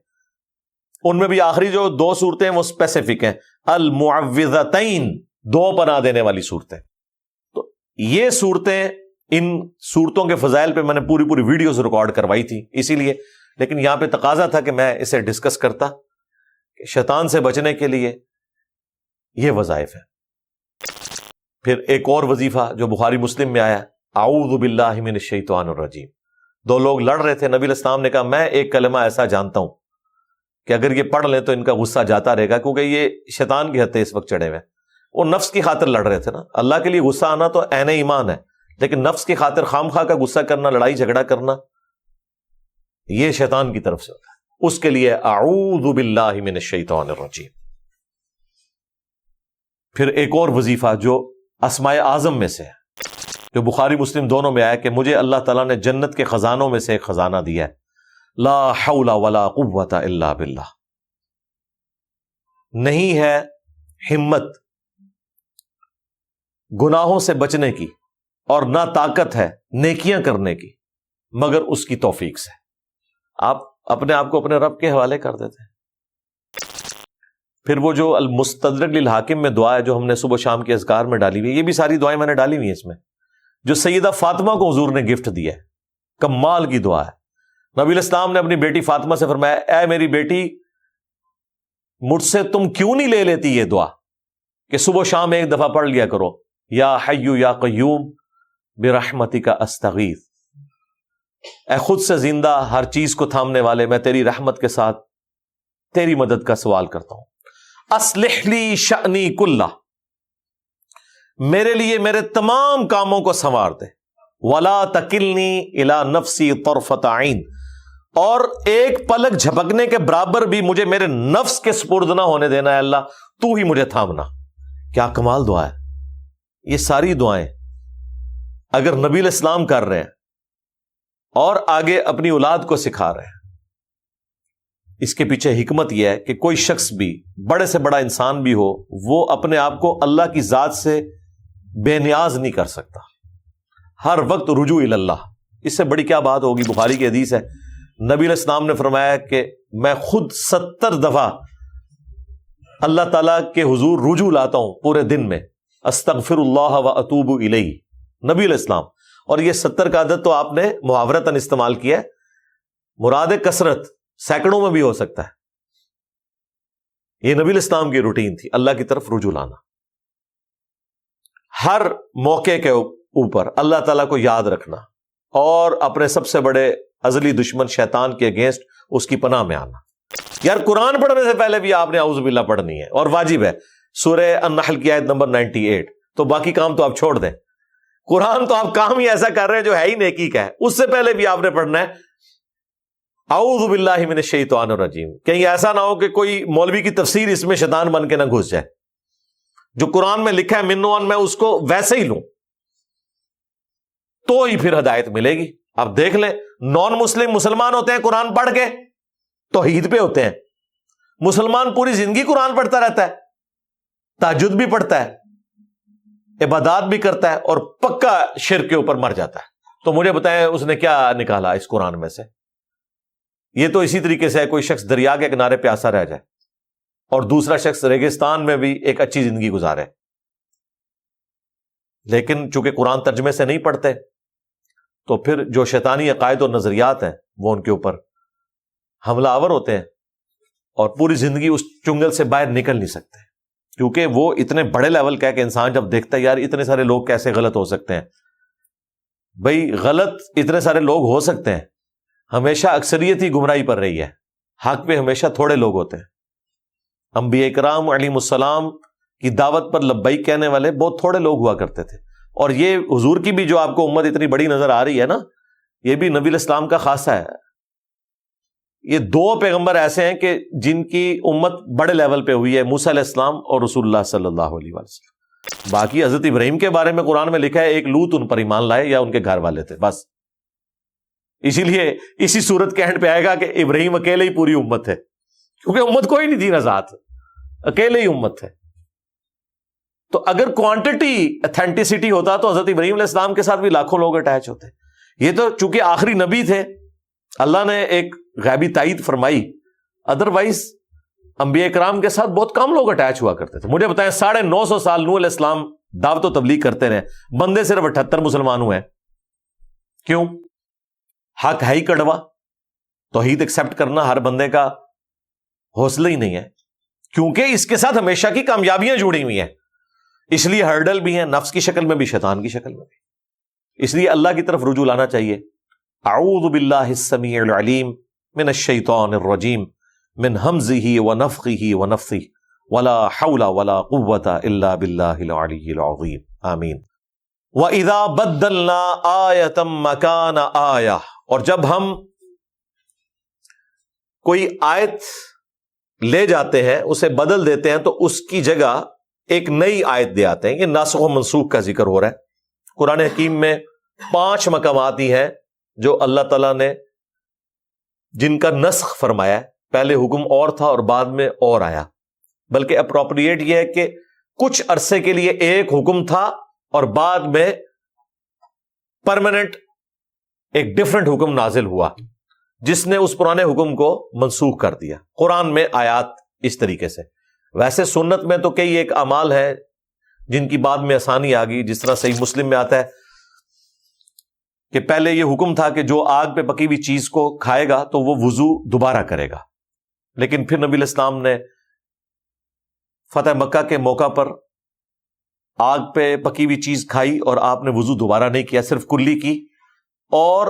ان میں بھی آخری جو 2 صورتیں ہیں وہ اسپیسیفک ہیں. المعوذتین 2 پناہ دینے والی صورتیں. تو یہ صورتیں, ان صورتوں کے فضائل پہ میں نے پوری ویڈیوز ریکارڈ کروائی تھی اسی لیے, لیکن یہاں پہ تقاضا تھا کہ میں اسے ڈسکس کرتا کہ شیطان سے بچنے کے لیے یہ وظائف ہیں. پھر ایک اور وظیفہ جو بخاری مسلم میں آیا, اعوذ باللہ من الشیطان الرجیم. 2 لوگ لڑ رہے تھے, نبی علیہ السلام نے کہا میں ایک کلمہ ایسا جانتا ہوں کہ اگر یہ پڑھ لیں تو ان کا غصہ جاتا رہے گا, کیونکہ یہ شیطان کے ہتھے اس وقت چڑھے ہوئے. وہ نفس کی خاطر لڑ رہے تھے نا. اللہ کے لیے غصہ آنا تو عین ایمان ہے, لیکن نفس کی خاطر خام خواہ کا غصہ کرنا, لڑائی جھگڑا کرنا, یہ شیطان کی طرف سے ہوتا ہے. اس کے لیے اعوذ باللہ من الشیطان الرجیم. پھر ایک اور وظیفہ جو اسماء اعظم میں سے ہے, جو بخاری مسلم دونوں میں آیا کہ مجھے اللہ تعالیٰ نے جنت کے خزانوں میں سے ایک خزانہ دیا ہے, لا حول ولا قوت الا باللہ. نہیں ہے ہمت گناہوں سے بچنے کی اور نہ طاقت ہے نیکیاں کرنے کی مگر اس کی توفیق سے. آپ اپنے آپ کو اپنے رب کے حوالے کر دیتے ہیں. پھر وہ جو المستدرک للحاکم میں دعا ہے جو ہم نے صبح شام کے اذکار میں ڈالی ہوئی ہے, یہ بھی ساری دعائیں میں نے ڈالی ہوئی ہیں اس میں, جو سیدہ فاطمہ کو حضور نے گفٹ دیا ہے. کمال کی دعا ہے. نبی علیہ السلام نے اپنی بیٹی فاطمہ سے فرمایا, اے میری بیٹی مجھ سے تم کیوں نہیں لے لیتی یہ دعا کہ صبح شام ایک دفعہ پڑھ لیا کرو, یا حی یا قیوم برحمتک استغیث. اے خود سے زندہ ہر چیز کو تھامنے والے, میں تیری رحمت کے ساتھ تیری مدد کا سوال کرتا ہوں. اصلح لی شأنی کلہ, میرے لیے میرے تمام کاموں کو سنوار دے. ولا تکلنی الی نفسی طرفۃ عین, اور ایک پلک جھپکنے کے برابر بھی مجھے میرے نفس کے سپرد نہ ہونے دینا ہے اللہ, تو ہی مجھے تھامنا. کیا کمال دعا ہے. یہ ساری دعائیں اگر نبی علیہ السلام کر رہے ہیں اور آگے اپنی اولاد کو سکھا رہے ہیں, اس کے پیچھے حکمت یہ ہے کہ کوئی شخص بھی, بڑے سے بڑا انسان بھی ہو, وہ اپنے آپ کو اللہ کی ذات سے بے نیاز نہیں کر سکتا. ہر وقت رجوع الی اللہ. اس سے بڑی کیا بات ہوگی. بخاری کی حدیث ہے, نبی علیہ السلام نے فرمایا کہ میں خود 70 دفعہ اللہ تعالیٰ کے حضور رجوع لاتا ہوں پورے دن میں, استغفر اللہ و اتوب الیہ. نبی علیہ السلام. اور یہ 70 کا عدد تو آپ نے محاورتاً استعمال کیا ہے, مراد کثرت سینکڑوں میں بھی ہو سکتا ہے. یہ نبی علیہ السلام کی روٹین تھی, اللہ کی طرف رجوع لانا. ہر موقع کے اوپر اللہ تعالیٰ کو یاد رکھنا اور اپنے سب سے بڑے ازلی دشمن شیطان کے اگینسٹ اس کی پناہ میں آنا. یار قرآن پڑھنے سے پہلے بھی آپ نے اعوذ باللہ پڑھنی ہے اور واجب ہے. سورہ النحل کی آیت نمبر 98. تو باقی کام تو آپ چھوڑ دیں. قرآن تو آپ کام ہی ایسا کر رہے ہیں جو ہے ہی نیکی کا ہے, اس سے پہلے بھی آپ نے پڑھنا ہے اعوذ باللہ من الشیطان الرجیم. کہیں ایسا نہ ہو کہ کوئی مولوی کی تفسیر اس میں شیطان بن کے نہ گھس جائے. جو قرآن میں لکھا ہے منوان، میں اس کو ویسے ہی لوں تو ہی پھر ہدایت ملے گی. اب دیکھ لیں، نان مسلم مسلمان ہوتے ہیں قرآن پڑھ کے توحید پہ ہوتے ہیں. مسلمان پوری زندگی قرآن پڑھتا رہتا ہے، تہجد بھی پڑھتا ہے، عبادات بھی کرتا ہے، اور پکا شرک کے اوپر مر جاتا ہے. تو مجھے بتائیں اس نے کیا نکالا اس قرآن میں سے؟ یہ تو اسی طریقے سے ہے کوئی شخص دریا کے کنارے پیاسا رہ جائے اور دوسرا شخص ریگستان میں بھی ایک اچھی زندگی گزارے. لیکن چونکہ قرآن ترجمے سے نہیں پڑھتے تو پھر جو شیطانی عقائد اور نظریات ہیں وہ ان کے اوپر حملہ آور ہوتے ہیں اور پوری زندگی اس چنگل سے باہر نکل نہیں سکتے، کیونکہ وہ اتنے بڑے لیول کا ہے کہ انسان جب دیکھتا ہے یار اتنے سارے لوگ کیسے غلط ہو سکتے ہیں. بھئی غلط اتنے سارے لوگ ہو سکتے ہیں، ہمیشہ اکثریت ہی گمراہی پر رہی ہے، حق پہ ہمیشہ تھوڑے لوگ ہوتے ہیں. انبیاء کرام علیہ السلام کی دعوت پر لبیک کہنے والے بہت تھوڑے لوگ ہوا کرتے تھے. اور یہ حضور کی بھی جو آپ کو امت اتنی بڑی نظر آ رہی ہے نا، یہ بھی نبی الاسلام کا خاصہ ہے. یہ دو پیغمبر ایسے ہیں کہ جن کی امت بڑے لیول پہ ہوئی ہے، موسیٰ علیہ السلام اور رسول اللہ صلی اللہ علیہ وسلم. باقی حضرت ابراہیم کے بارے میں قرآن میں لکھا ہے ایک لوط ان پر ایمان لائے یا ان کے گھر والے تھے بس. اسی لیے اسی صورت کے اینڈ پہ آئے گا کہ ابراہیم اکیلے ہی پوری امت ہے، کیونکہ امت کوئی نہیں تھی نا ذات، اکیلے ہی امت ہے. تو اگر کوانٹٹی اتھینٹسٹی ہوتا تو حضرت ابراہیم علیہ السلام کے ساتھ بھی لاکھوں لوگ اٹیچ ہوتے. یہ تو چونکہ آخری نبی تھے، اللہ نے ایک غیبی تائید فرمائی، ادروائز انبیاء کرام کے ساتھ بہت کم لوگ اٹیچ ہوا کرتے تھے. مجھے بتائیں 950 سال نوح علیہ السلام دعوت و تبلیغ کرتے رہے، بندے صرف 78 مسلمان ہوئے. کیوں؟ حق ہے ہی کڑوا، توحید ایکسپٹ کرنا ہر بندے کا حوصلہ ہی نہیں ہے، کیونکہ اس کے ساتھ ہمیشہ کی کامیابیاں جڑی ہوئی ہیں. اس لیے ہرڈل بھی ہیں، نفس کی شکل میں بھی، شیطان کی شکل میں بھی. اس لیے اللہ کی طرف رجوع لانا چاہیے. اعوذ باللہ السمیع العلیم من الشیطان الرجیم من ہمزہ ونفخہ ونفثہ ولا حول ولا قوة الا باللہ العلی العظیم. آمین. وَإِذَا بَدَّلْنَا آیَةً مَكَانَ آیَةٍ، اور جب ہم کوئی آیت لے جاتے ہیں، اسے بدل دیتے ہیں، تو اس کی جگہ ایک نئی آیت دے آتے ہیں. یہ ناسخ و منسوخ کا ذکر ہو رہا ہے. قرآن حکیم میں 5 مقامات ہی ہیں جو اللہ تعالیٰ نے جن کا نسخ فرمایا ہے. پہلے حکم اور تھا اور بعد میں اور آیا. بلکہ اپروپریٹ یہ ہے کہ کچھ عرصے کے لیے ایک حکم تھا اور بعد میں پرماننٹ ایک ڈیفرنٹ حکم نازل ہوا جس نے اس پرانے حکم کو منسوخ کر دیا. قرآن میں آیات اس طریقے سے. ویسے سنت میں تو کئی ایک اعمال ہیں جن کی بعد میں آسانی آ گئی، جس طرح صحیح مسلم میں آتا ہے کہ پہلے یہ حکم تھا کہ جو آگ پہ پکی ہوئی چیز کو کھائے گا تو وہ وضو دوبارہ کرے گا، لیکن پھر نبی علیہ السلام نے فتح مکہ کے موقع پر آگ پہ پکی ہوئی چیز کھائی اور آپ نے وضو دوبارہ نہیں کیا، صرف کلی کی. اور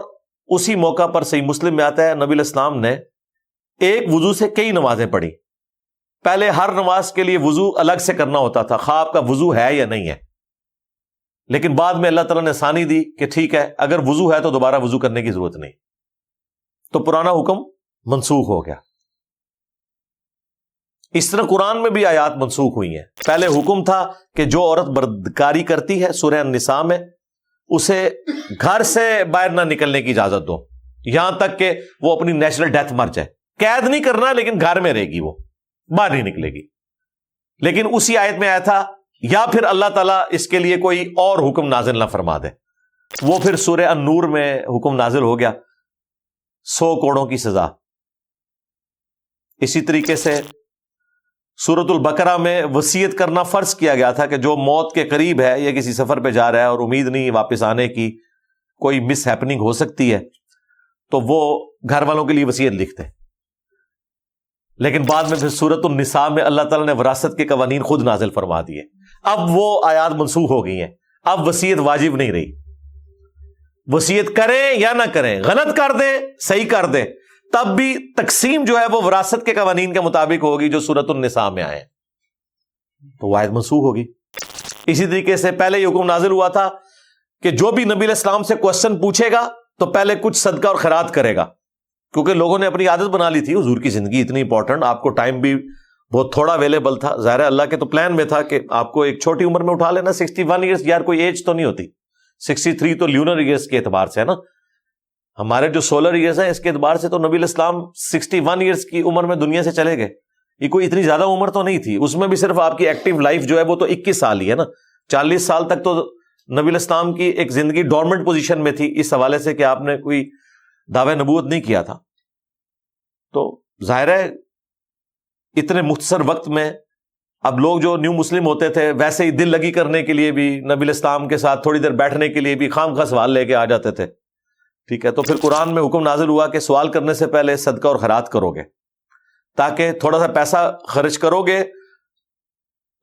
اسی موقع پر صحیح مسلم میں آتا ہے نبی علیہ السلام نے ایک وضو سے کئی نمازیں پڑھی. پہلے ہر نماز کے لیے وضو الگ سے کرنا ہوتا تھا، خواہ آپ کا وضو ہے یا نہیں ہے، لیکن بعد میں اللہ تعالیٰ نے آسانی دی کہ ٹھیک ہے اگر وضو ہے تو دوبارہ وضو کرنے کی ضرورت نہیں. تو پرانا حکم منسوخ ہو گیا. اس طرح قرآن میں بھی آیات منسوخ ہوئی ہیں. پہلے حکم تھا کہ جو عورت بدکاری کرتی ہے، سورہ النساء میں، اسے گھر سے باہر نہ نکلنے کی اجازت دو یہاں تک کہ وہ اپنی نیچرل ڈیتھ مر جائے. قید نہیں کرنا لیکن گھر میں رہے گی، وہ باہر نہیں نکلے گی. لیکن اسی آیت میں آیا تھا یا پھر اللہ تعالیٰ اس کے لیے کوئی اور حکم نازل نہ فرما دے. وہ پھر سورہ النور میں حکم نازل ہو گیا 100 کوڑوں کی سزا. اسی طریقے سے سورۃ البقرہ میں وصیت کرنا فرض کیا گیا تھا کہ جو موت کے قریب ہے یا کسی سفر پہ جا رہا ہے اور امید نہیں واپس آنے کی، کوئی مس ہیپننگ ہو سکتی ہے، تو وہ گھر والوں کے لیے وصیت لکھتے. لیکن بعد میں پھر سورۃ النساء میں اللہ تعالیٰ نے وراثت کے قوانین خود نازل فرما دیے. اب وہ آیات منسوخ ہو گئی ہیں. اب وصیت واجب نہیں رہی. وصیت کریں یا نہ کریں، غلط کر دیں صحیح کر دیں، تب بھی تقسیم جو ہے وہ وراثت کے قوانین کے مطابق ہوگی جو سورۃ النساء میں آئے. تو وہ آیت منسوخ ہوگی. اسی طریقے سے پہلے یہ حکم نازل ہوا تھا کہ جو بھی نبی علیہ السلام سے کوشچن پوچھے گا تو پہلے کچھ صدقہ اور خیرات کرے گا، کیونکہ لوگوں نے اپنی عادت بنا لی تھی حضور کی زندگی اتنی امپورٹنٹ، آپ کو ٹائم بھی بہت تھوڑا اویلیبل تھا. ظاہر ہے اللہ کے تو پلان میں تھا کہ آپ کو ایک چھوٹی عمر میں اٹھا لینا. 61 ایئرس یار کوئی ایج تو نہیں ہوتی. 63 تو لیونر ایئرس کے اعتبار سے ہے نا. ہمارے جو سولر ایئرس ہیں اس کے اعتبار سے تو نبی الاسلام 61 ایئرس کی عمر میں دنیا سے چلے گئے. یہ کوئی اتنی زیادہ عمر تو نہیں تھی. اس میں بھی صرف آپ کی ایکٹیو لائف جو ہے وہ تو 21 سال ہی ہے نا. 40 سال تک تو نبی الاسلام کی ایک زندگی ڈورمنٹ پوزیشن میں تھی، اس حوالے سے کہ آپ نے کوئی دعوی نبوت نہیں کیا تھا. تو ظاہر ہے اتنے مختصر وقت میں اب لوگ جو نیو مسلم ہوتے تھے ویسے ہی دل لگی کرنے کے لیے بھی نبی الاسلام کے ساتھ تھوڑی دیر بیٹھنے کے لیے بھی خام خواہ سوال لے کے آ جاتے تھے. ٹھیک ہے، تو پھر قرآن میں حکم نازل ہوا کہ سوال کرنے سے پہلے صدقہ اور خیرات کرو گے، تاکہ تھوڑا سا پیسہ خرچ کرو گے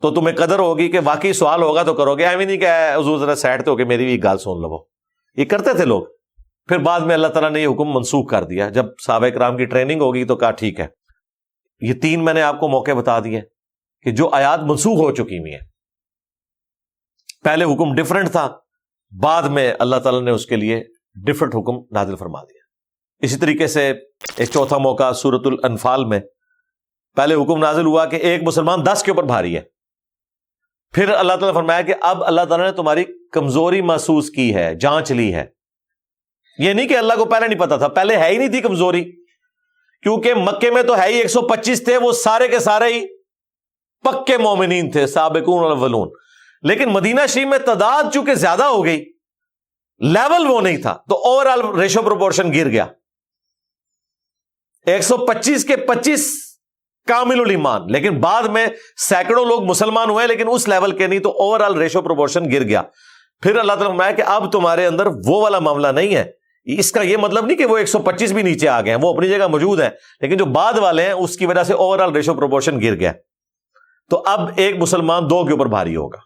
تو تمہیں قدر ہوگی کہ واقعی سوال ہوگا تو کرو گے. ایویں نہیں کہ حضور ذرا سائڈ تے ہو کے میری بھی گال سن لو. یہ کرتے تھے لوگ. پھر بعد میں اللہ تعالیٰ نے یہ حکم منسوخ کر دیا. جب صحابہ کرام کی ٹریننگ ہوگی تو کہا ٹھیک ہے. یہ 3 میں نے آپ کو موقع بتا دیے کہ جو آیات منسوخ ہو چکی ہوئی ہیں. پہلے حکم ڈفرنٹ تھا، بعد میں اللہ تعالیٰ نے اس کے لیے ڈفرنٹ حکم نازل فرما دیا. اسی طریقے سے ایک چوتھا موقع سورۃ الانفال میں پہلے حکم نازل ہوا کہ ایک مسلمان 10 کے اوپر بھاری ہے. پھر اللہ تعالیٰ نے فرمایا کہ اب اللہ تعالیٰ نے تمہاری کمزوری محسوس کی ہے، جانچ لی ہے. یہ نہیں کہ اللہ کو پہلے نہیں پتا تھا، پہلے ہے ہی نہیں تھی کمزوری، کیونکہ مکے میں تو ہے ہی 125 تھے، وہ سارے کے سارے ہی پکے مومنین تھے، سابقون الاولون. لیکن مدینہ شریف میں تعداد چونکہ زیادہ ہو گئی، لیول وہ نہیں تھا، تو اوور آل ریشو پروپورشن گر گیا. 125 کے 25 کامل الایمان، لیکن بعد میں سینکڑوں لوگ مسلمان ہوئے لیکن اس لیول کے نہیں، تو اوور آل ریشو پروپورشن گر گیا. پھر اللہ تعالیٰ نے فرمایا کہ اب تمہارے اندر وہ والا معاملہ نہیں ہے. اس کا یہ مطلب نہیں کہ وہ 125 بھی نیچے آ گئے ہیں، وہ اپنی جگہ موجود ہیں، لیکن جو بعد والے ہیں اس کی وجہ سے اوور آل ریشو پروپورشن گر گیا. تو اب ایک مسلمان 2 کے اوپر بھاری ہوگا،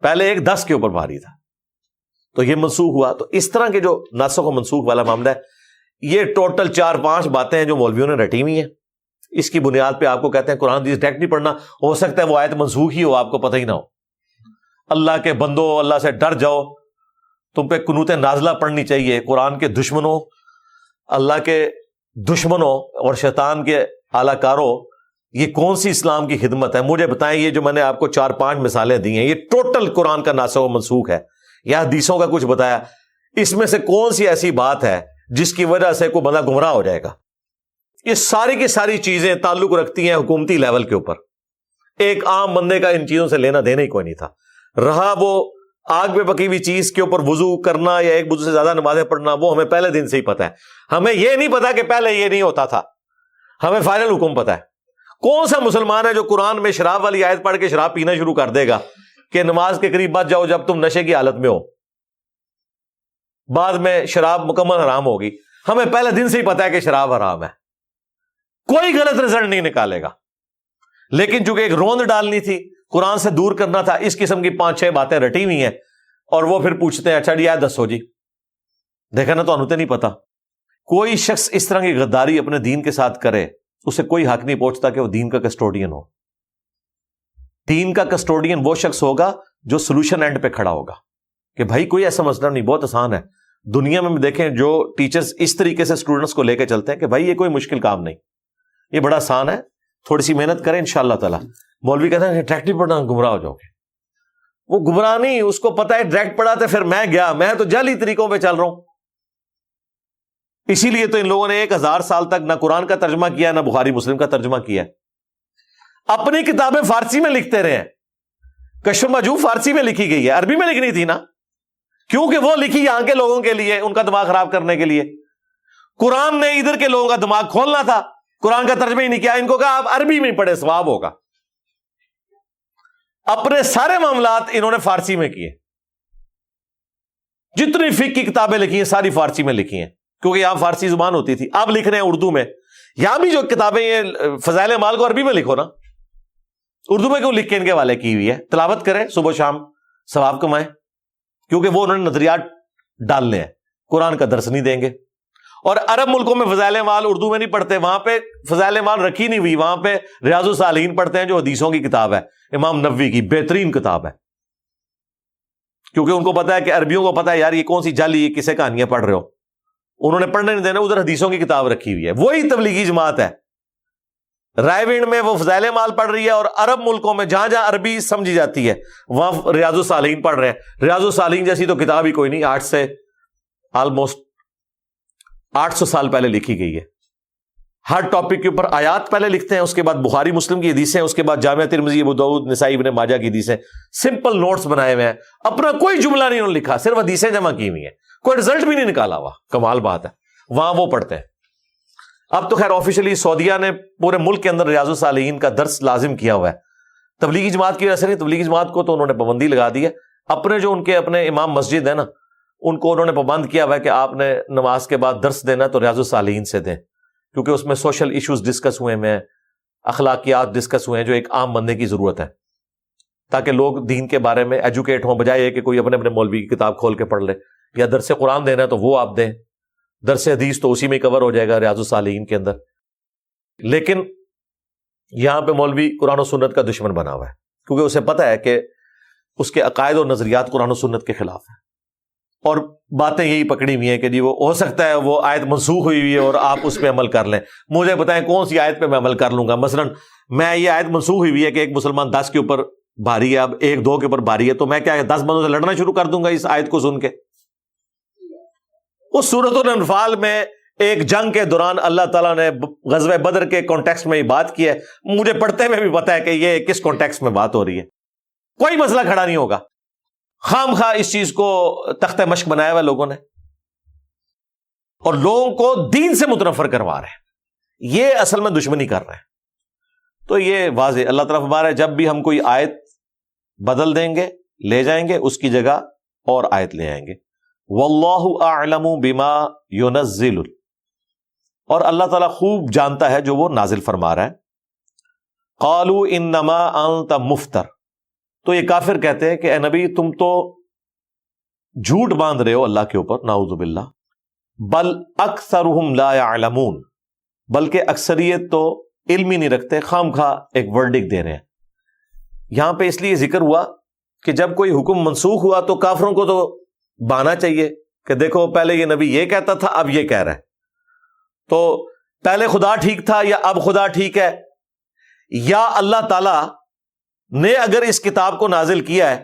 پہلے ایک 10 کے اوپر بھاری تھا. تو یہ منسوخ ہوا. تو اس طرح کے جو ناسخ و منسوخ والا معاملہ ہے، یہ ٹوٹل 4-5 باتیں ہیں جو مولویوں نے رٹی ہوئی ہیں. اس کی بنیاد پہ آپ کو کہتے ہیں قرآن ڈائریکٹ نہیں پڑھنا. ہو سکتا ہے وہ آیت منسوخ ہی ہو، آپ کو پتہ ہی نہ ہو. اللہ کے بندو، اللہ سے ڈر جاؤ. تم پہ قنوت نازلہ پڑھنی چاہیے. قرآن کے دشمنوں، اللہ کے دشمنوں اور شیطان کے اعلی کاروں، یہ کون سی اسلام کی خدمت ہے؟ مجھے بتائیں. یہ جو میں نے آپ کو 4-5 مثالیں دی ہیں، یہ ٹوٹل قرآن کا ناسخ و منسوخ ہے یا حدیثوں کا کچھ بتایا. اس میں سے کون سی ایسی بات ہے جس کی وجہ سے کوئی بندہ گمراہ ہو جائے گا؟ یہ ساری کی ساری چیزیں تعلق رکھتی ہیں حکومتی لیول کے اوپر. ایک عام بندے کا ان چیزوں سے لینا دینا ہی کوئی نہیں تھا. رہا وہ آگ پہ پکی ہوئی چیز کے اوپر وضو کرنا یا ایک وضو سے زیادہ نمازیں پڑھنا، وہ ہمیں پہلے دن سے ہی پتا ہے. ہمیں یہ نہیں پتا کہ پہلے یہ نہیں ہوتا تھا، ہمیں فائنل حکم پتا ہے. کون سا مسلمان ہے جو قرآن میں شراب والی آیت پڑھ کے شراب پینا شروع کر دے گا کہ نماز کے قریب مت جاؤ جب تم نشے کی حالت میں ہو، بعد میں شراب مکمل حرام ہوگی؟ ہمیں پہلے دن سے ہی پتا ہے کہ شراب حرام ہے. کوئی غلط رزلٹ نہیں نکالے گا. لیکن چونکہ ایک روند ڈالنی تھی، قرآن سے دور کرنا تھا، اس قسم کی 5-6 باتیں رٹی ہوئی ہیں. اور وہ پھر پوچھتے ہیں اچھا جی آیت دسو جی. دیکھا نا، تو انہوں نہیں پتا. کوئی شخص اس طرح کی غداری اپنے دین کے ساتھ کرے، اسے کوئی حق نہیں پہنچتا کہ وہ دین کا کسٹوڈین ہو. دین کا کسٹوڈین وہ شخص ہوگا جو سولوشن اینڈ پہ کھڑا ہوگا کہ بھائی کوئی ایسا مسئلہ نہیں، بہت آسان ہے. دنیا میں دیکھیں جو ٹیچرز اس طریقے سے اسٹوڈنٹس کو لے کے چلتے ہیں کہ بھائی یہ کوئی مشکل کام نہیں، یہ بڑا آسان ہے، تھوڑی سی محنت کریں انشاءاللہ تعالیٰ. مولوی کہتے ہیں ڈائریکٹ نہیں پڑھنا، گمراہ ہو جاؤ گے. وہ گمراہ نہیں، اس کو پتا ہے ڈائریکٹ پڑھا تھا پھر میں گیا، میں تو جعلی طریقوں پہ چل رہا ہوں. اسی لیے تو ان لوگوں نے 1000 سال تک نہ قرآن کا ترجمہ کیا نہ بخاری مسلم کا ترجمہ کیا. اپنی کتابیں فارسی میں لکھتے رہے ہیں. کشف مجوب فارسی میں لکھی گئی ہے، عربی میں لکھنی تھی نا، کیونکہ وہ لکھی یہاں کے لوگوں کے لیے، ان کا دماغ خراب کرنے کے لیے. قرآن نے ادھر کے لوگوں کا دماغ کھولنا تھا، قرآن کا ترجمہ ہی نہیں کیا. ان کو کہا آپ عربی میں پڑھے، ثواب ہوگا. اپنے سارے معاملات انہوں نے فارسی میں کیے. جتنی فقہ کی کتابیں لکھی ہیں ساری فارسی میں لکھی ہیں، کیونکہ یہاں فارسی زبان ہوتی تھی. اب لکھ رہے ہیں اردو میں. یہاں بھی جو کتابیں یہ فضائل اعمال کو عربی میں لکھو نا، اردو میں کیوں لکھ کے ان کے حوالے کی ہوئی ہے؟ تلاوت کریں صبح شام، ثواب کمائیں. کیونکہ وہ انہوں نے نظریات ڈالنے ہیں، قرآن کا درس نہیں دیں گے. اور عرب ملکوں میں فضائل اعمال اردو میں نہیں پڑھتے، وہاں پہ فضائل اعمال رکھی نہیں ہوئی، وہاں پہ ریاض الصالحین پڑھتے ہیں جو حدیثوں کی کتاب ہے، امام نووی کی بہترین کتاب ہے. کیونکہ ان کو پتا ہے کہ عربیوں کو پتا ہے یار یہ کون سی جعلی، یہ کسے کہانیاں پڑھ رہے ہو. انہوں نے پڑھنے نہیں دینا, ادھر حدیثوں کی کتاب رکھی ہوئی ہے. وہی تبلیغی جماعت ہے. رائے ونڈ میں وہ فضائل مال پڑھ رہی ہے, اور عرب ملکوں میں جہاں جہاں عربی سمجھی جاتی ہے وہاں ریاض الصالحین پڑھ رہے ہیں. ریاض الصالحین جیسی تو کتاب ہی کوئی نہیں, آج سے آلموسٹ 800 سال پہلے لکھی گئی ہے. ہر ٹاپک کے اوپر آیات پہلے لکھتے ہیں, اس کے بعد بخاری مسلم کی حدیثیں, اس کے بعد جامعہ ترمذی, ابو داؤد, نسائی, ابن ماجہ کی حدیثیں, سمپل نوٹس بنائے ہوئے ہیں. اپنا کوئی جملہ نہیں انہوں نے لکھا, صرف حدیثیں جمع کی ہوئی ہیں, کوئی رزلٹ بھی نہیں نکالا ہوا. کمال بات ہے. وہاں وہ پڑھتے ہیں. اب تو خیر آفیشلی سعودیہ نے پورے ملک کے اندر ریاض الصالحین کا درس لازم کیا ہوا ہے. تبلیغی جماعت کی وجہ سے نہیں, تبلیغی جماعت کو تو انہوں نے پابندی لگا دی ہے. اپنے جو ان کے اپنے امام مسجد ہے نا, ان کو انہوں نے پابند کیا ہوا ہے کہ آپ نے نماز کے بعد درس دینا تو ریاض الصالحین سے دیں, کیونکہ اس میں سوشل ایشوز ڈسکس ہوئے ہیں, اخلاقیات ڈسکس ہوئے ہیں, جو ایک عام بندے کی ضرورت ہے, تاکہ لوگ دین کے بارے میں ایجوکیٹ ہوں, بجائے یہ کہ کوئی اپنے اپنے مولوی کی کتاب کھول کے پڑھ لے. یا درس قرآن دینا ہے تو وہ آپ دیں, درس حدیث تو اسی میں کور ہو جائے گا ریاض الصالحین کے اندر. لیکن یہاں پہ مولوی قرآن و سنت کا دشمن بنا ہوا ہے, کیونکہ اسے پتہ ہے کہ اس کے عقائد اور نظریات قرآن و سنت کے خلاف ہیں, اور باتیں یہی پکڑی ہوئی ہیں کہ جی وہ ہو سکتا ہے وہ آیت منسوخ ہوئی ہوئی ہے اور آپ اس پہ عمل کر لیں. مجھے بتائیں کون سی آیت پہ میں عمل کر لوں گا؟ مثلا میں یہ آیت منسوخ ہوئی ہوئی ہے کہ ایک مسلمان 10 کے اوپر بھاری ہے, اب 1-2 کے اوپر بھاری ہے, تو میں کیا 10 بندوں سے لڑنا شروع کر دوں گا اس آیت کو سن کے؟ اس سورۃ الانفال میں ایک جنگ کے دوران اللہ تعالیٰ نے غزوہ بدر کے کانٹیکسٹ میں یہ بات کی ہے. مجھے پڑھتے ہوئے بھی پتا ہے کہ یہ کس کانٹیکسٹ میں بات ہو رہی ہے. کوئی مسئلہ کھڑا نہیں ہوگا. خام خواہ اس چیز کو تختہ مشق بنایا ہوا لوگوں نے, اور لوگوں کو دین سے متنفر کروا رہے ہیں. یہ اصل میں دشمنی کر رہے ہیں. تو یہ واضح اللہ تعالیٰ فرما رہا ہے جب بھی ہم کوئی آیت بدل دیں گے, لے جائیں گے اس کی جگہ اور آیت لے آئیں گے. واللہ اعلم بما ينزل, اور اللہ تعالیٰ خوب جانتا ہے جو وہ نازل فرما رہا ہے. قالوا انما انت مفتر, تو یہ کافر کہتے ہیں کہ اے نبی تم تو جھوٹ باندھ رہے ہو اللہ کے اوپر, نعوذ باللہ. بل اکثرهم لا يعلمون, بلکہ اکثریت تو علم ہی نہیں رکھتے, خام خواہ ایک ورڈک دے رہے ہیں. یہاں پہ اس لیے ذکر ہوا کہ جب کوئی حکم منسوخ ہوا تو کافروں کو تو بہانا چاہیے کہ دیکھو پہلے یہ نبی یہ کہتا تھا, اب یہ کہہ رہا ہے, تو پہلے خدا ٹھیک تھا یا اب خدا ٹھیک ہے, یا اللہ تعالی نے اگر اس کتاب کو نازل کیا ہے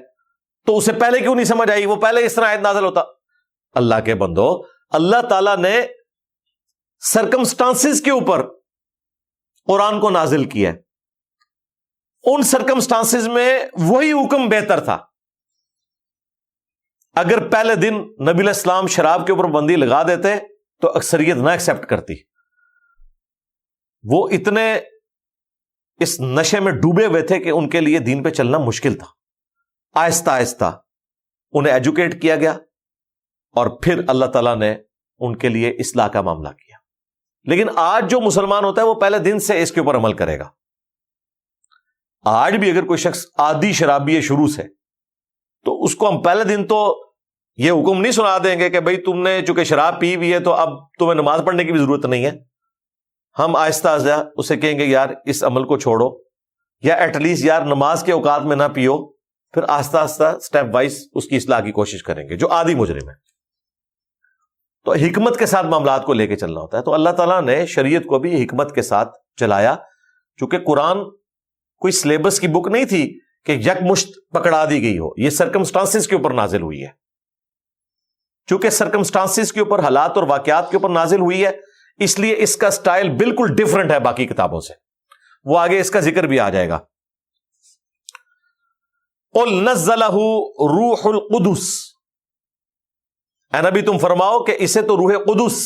تو اسے پہلے کیوں نہیں سمجھ آئی, وہ پہلے اس طرح آیت نازل ہوتا. اللہ کے بندو, اللہ تعالیٰ نے سرکمسٹانسز کے اوپر قرآن کو نازل کیا ہے. ان سرکمسٹانسز میں وہی حکم بہتر تھا. اگر پہلے دن نبی علیہ السلام شراب کے اوپر بندی لگا دیتے تو اکثریت نہ ایکسپٹ کرتی. وہ اتنے اس نشے میں ڈوبے ہوئے تھے کہ ان کے لیے دین پہ چلنا مشکل تھا. آہستہ آہستہ انہیں ایجوکیٹ کیا گیا, اور پھر اللہ تعالیٰ نے ان کے لیے اصلاح کا معاملہ کیا. لیکن آج جو مسلمان ہوتا ہے وہ پہلے دن سے اس کے اوپر عمل کرے گا. آج بھی اگر کوئی شخص عادی شرابی ہے شروع سے, تو اس کو ہم پہلے دن تو یہ حکم نہیں سنا دیں گے کہ بھئی تم نے چونکہ شراب پی ہوئی ہے تو اب تمہیں نماز پڑھنے کی بھی ضرورت نہیں ہے. ہم آہستہ آہستہ اسے کہیں گے یار اس عمل کو چھوڑو, یا ایٹ لیسٹ یار نماز کے اوقات میں نہ پیو. پھر آہستہ آہستہ سٹیپ وائز اس کی اصلاح کی کوشش کریں گے جو عادی مجرم ہے. تو حکمت کے ساتھ معاملات کو لے کے چلنا ہوتا ہے. تو اللہ تعالیٰ نے شریعت کو بھی حکمت کے ساتھ چلایا, چونکہ قرآن کوئی سلیبس کی بک نہیں تھی کہ یک مشت پکڑا دی گئی ہو. یہ سرکمسٹانسز کے اوپر نازل ہوئی ہے. چونکہ سرکمسٹانسز کے اوپر, حالات اور واقعات کے اوپر نازل ہوئی ہے, اس لیے اس کا سٹائل بالکل ڈیفرنٹ ہے باقی کتابوں سے. وہ آگے اس کا ذکر بھی آ جائے گا. قُلْ نَزَّلَهُ رُوحُ الْقُدُسِ, اے نبی تم فرماؤ کہ اسے تو روح قدس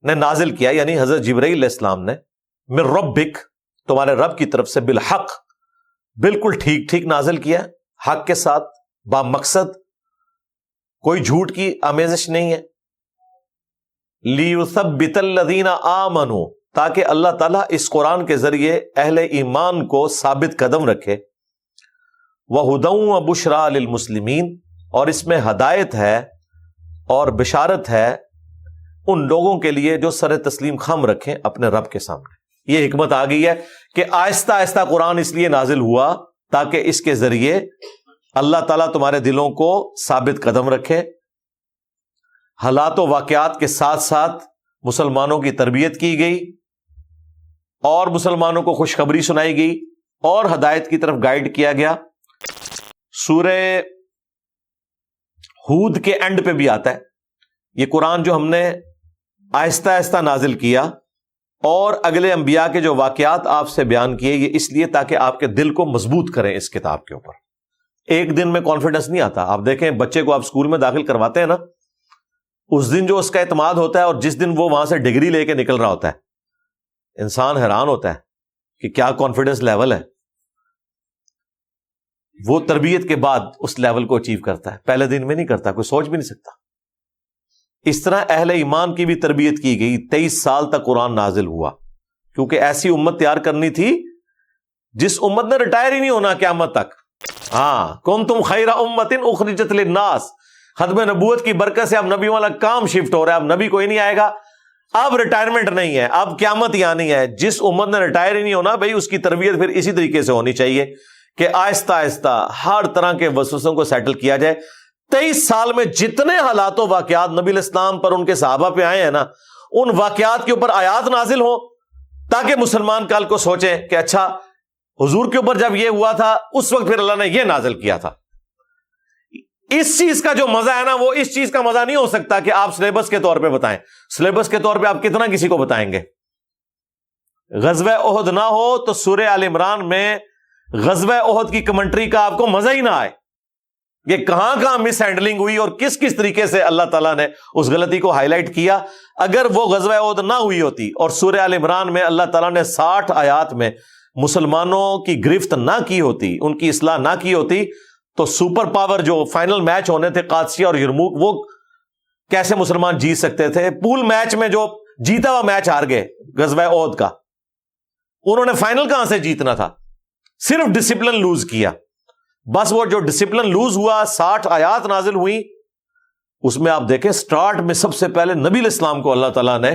نے نازل کیا, یعنی حضرت جبرائیل علیہ السلام نے, من ربک, تمہارے رب کی طرف سے, بالحق, بالکل ٹھیک ٹھیک نازل کیا, حق کے ساتھ, با مقصد, کوئی جھوٹ کی آمیزش نہیں ہے. لِيُثَبِّتَ الَّذِينَ آمَنُوا, تاکہ اللہ تعالیٰ اس قرآن کے ذریعے اہل ایمان کو ثابت قدم رکھے. وَهُدًى وَبُشْرَى لِلْمُسْلِمِينَ, اور اس میں ہدایت ہے اور بشارت ہے ان لوگوں کے لیے جو سر تسلیم خم رکھیں اپنے رب کے سامنے. یہ حکمت آ گئی ہے کہ آہستہ آہستہ قرآن اس لیے نازل ہوا تاکہ اس کے ذریعے اللہ تعالیٰ تمہارے دلوں کو ثابت قدم رکھے. حالات و واقعات کے ساتھ ساتھ مسلمانوں کی تربیت کی گئی اور مسلمانوں کو خوشخبری سنائی گئی اور ہدایت کی طرف گائیڈ کیا گیا۔ سورہ ہود کے اینڈ پہ بھی آتا ہے یہ قرآن جو ہم نے آہستہ آہستہ نازل کیا، اور اگلے انبیاء کے جو واقعات آپ سے بیان کیے، یہ اس لیے تاکہ آپ کے دل کو مضبوط کریں اس کتاب کے اوپر۔ ایک دن میں کانفیڈنس نہیں آتا۔ آپ دیکھیں بچے کو آپ اسکول میں داخل کرواتے ہیں نا، اس دن جو اس کا اعتماد ہوتا ہے اور جس دن وہ وہاں سے ڈگری لے کے نکل رہا ہوتا ہے، انسان حیران ہوتا ہے کہ کیا کانفیڈنس لیول ہے۔ وہ تربیت کے بعد اس لیول کو اچیو کرتا ہے، پہلے دن میں نہیں کرتا، کوئی سوچ بھی نہیں سکتا۔ اس طرح اہل ایمان کی بھی تربیت کی گئی۔ 23 سال تک قرآن نازل ہوا، کیونکہ ایسی امت تیار کرنی تھی جس امت نے ریٹائر ہی نہیں ہونا قیامت تک۔ ہاں، کنتم خیر امت اخرجت للناس، ختم نبوت کی برکت سے اب نبی والا کام شفٹ ہو رہا ہے، اب نبی کوئی نہیں آئے گا، اب ریٹائرمنٹ نہیں ہے، اب قیامت ہی آنی ہے۔ جس امت نے ریٹائر ہی نہیں ہونا بھائی، اس کی تربیت پھر اسی طریقے سے ہونی چاہیے کہ آہستہ آہستہ ہر طرح کے وسوسوں کو سیٹل کیا جائے۔ 23 سال میں جتنے حالات و واقعات نبی الاسلام پر ان کے صحابہ پہ آئے ہیں نا، ان واقعات کے اوپر آیات نازل ہو تاکہ مسلمان کل کو سوچیں کہ اچھا حضور کے اوپر جب یہ ہوا تھا اس وقت پھر اللہ نے یہ نازل کیا تھا۔ اس چیز کا جو مزہ ہے نا، وہ اس چیز کا مزہ نہیں ہو سکتا کہ آپ سلیبس کے طور پہ بتائیں۔ سلیبس کے طور پہ آپ کتنا کسی کو بتائیں گے؟ غزوہ احد نہ ہو تو سورہ آل عمران میں غزوہ احد کی کمنٹری کا آپ کو مزہ ہی نہ آئے، یہ کہاں کہاں مس ہینڈلنگ ہوئی اور کس کس طریقے سے اللہ تعالیٰ نے اس غلطی کو ہائی لائٹ کیا۔ اگر وہ غزوہ احد نہ ہوئی ہوتی اور سورہ آل عمران میں اللہ تعالیٰ نے 60 آیات میں مسلمانوں کی گرفت نہ کی ہوتی، ان کی اصلاح نہ کی ہوتی، تو سپر پاور جو فائنل میچ ہونے تھے قادسیہ اور یرموک، وہ کیسے مسلمان جیت سکتے تھے؟ پول میچ میں جو جیتا ہوا میچ ہار گئے غزوہ احد کا، انہوں نے فائنل کہاں سے جیتنا تھا؟ صرف ڈسپلن لوز کیا۔ بس وہ جو ڈسپلن لوز ہوا، 60 آیات نازل ہوئی، اس میں آپ دیکھیں سٹارٹ میں سب سے پہلے نبی الاسلام کو اللہ تعالیٰ نے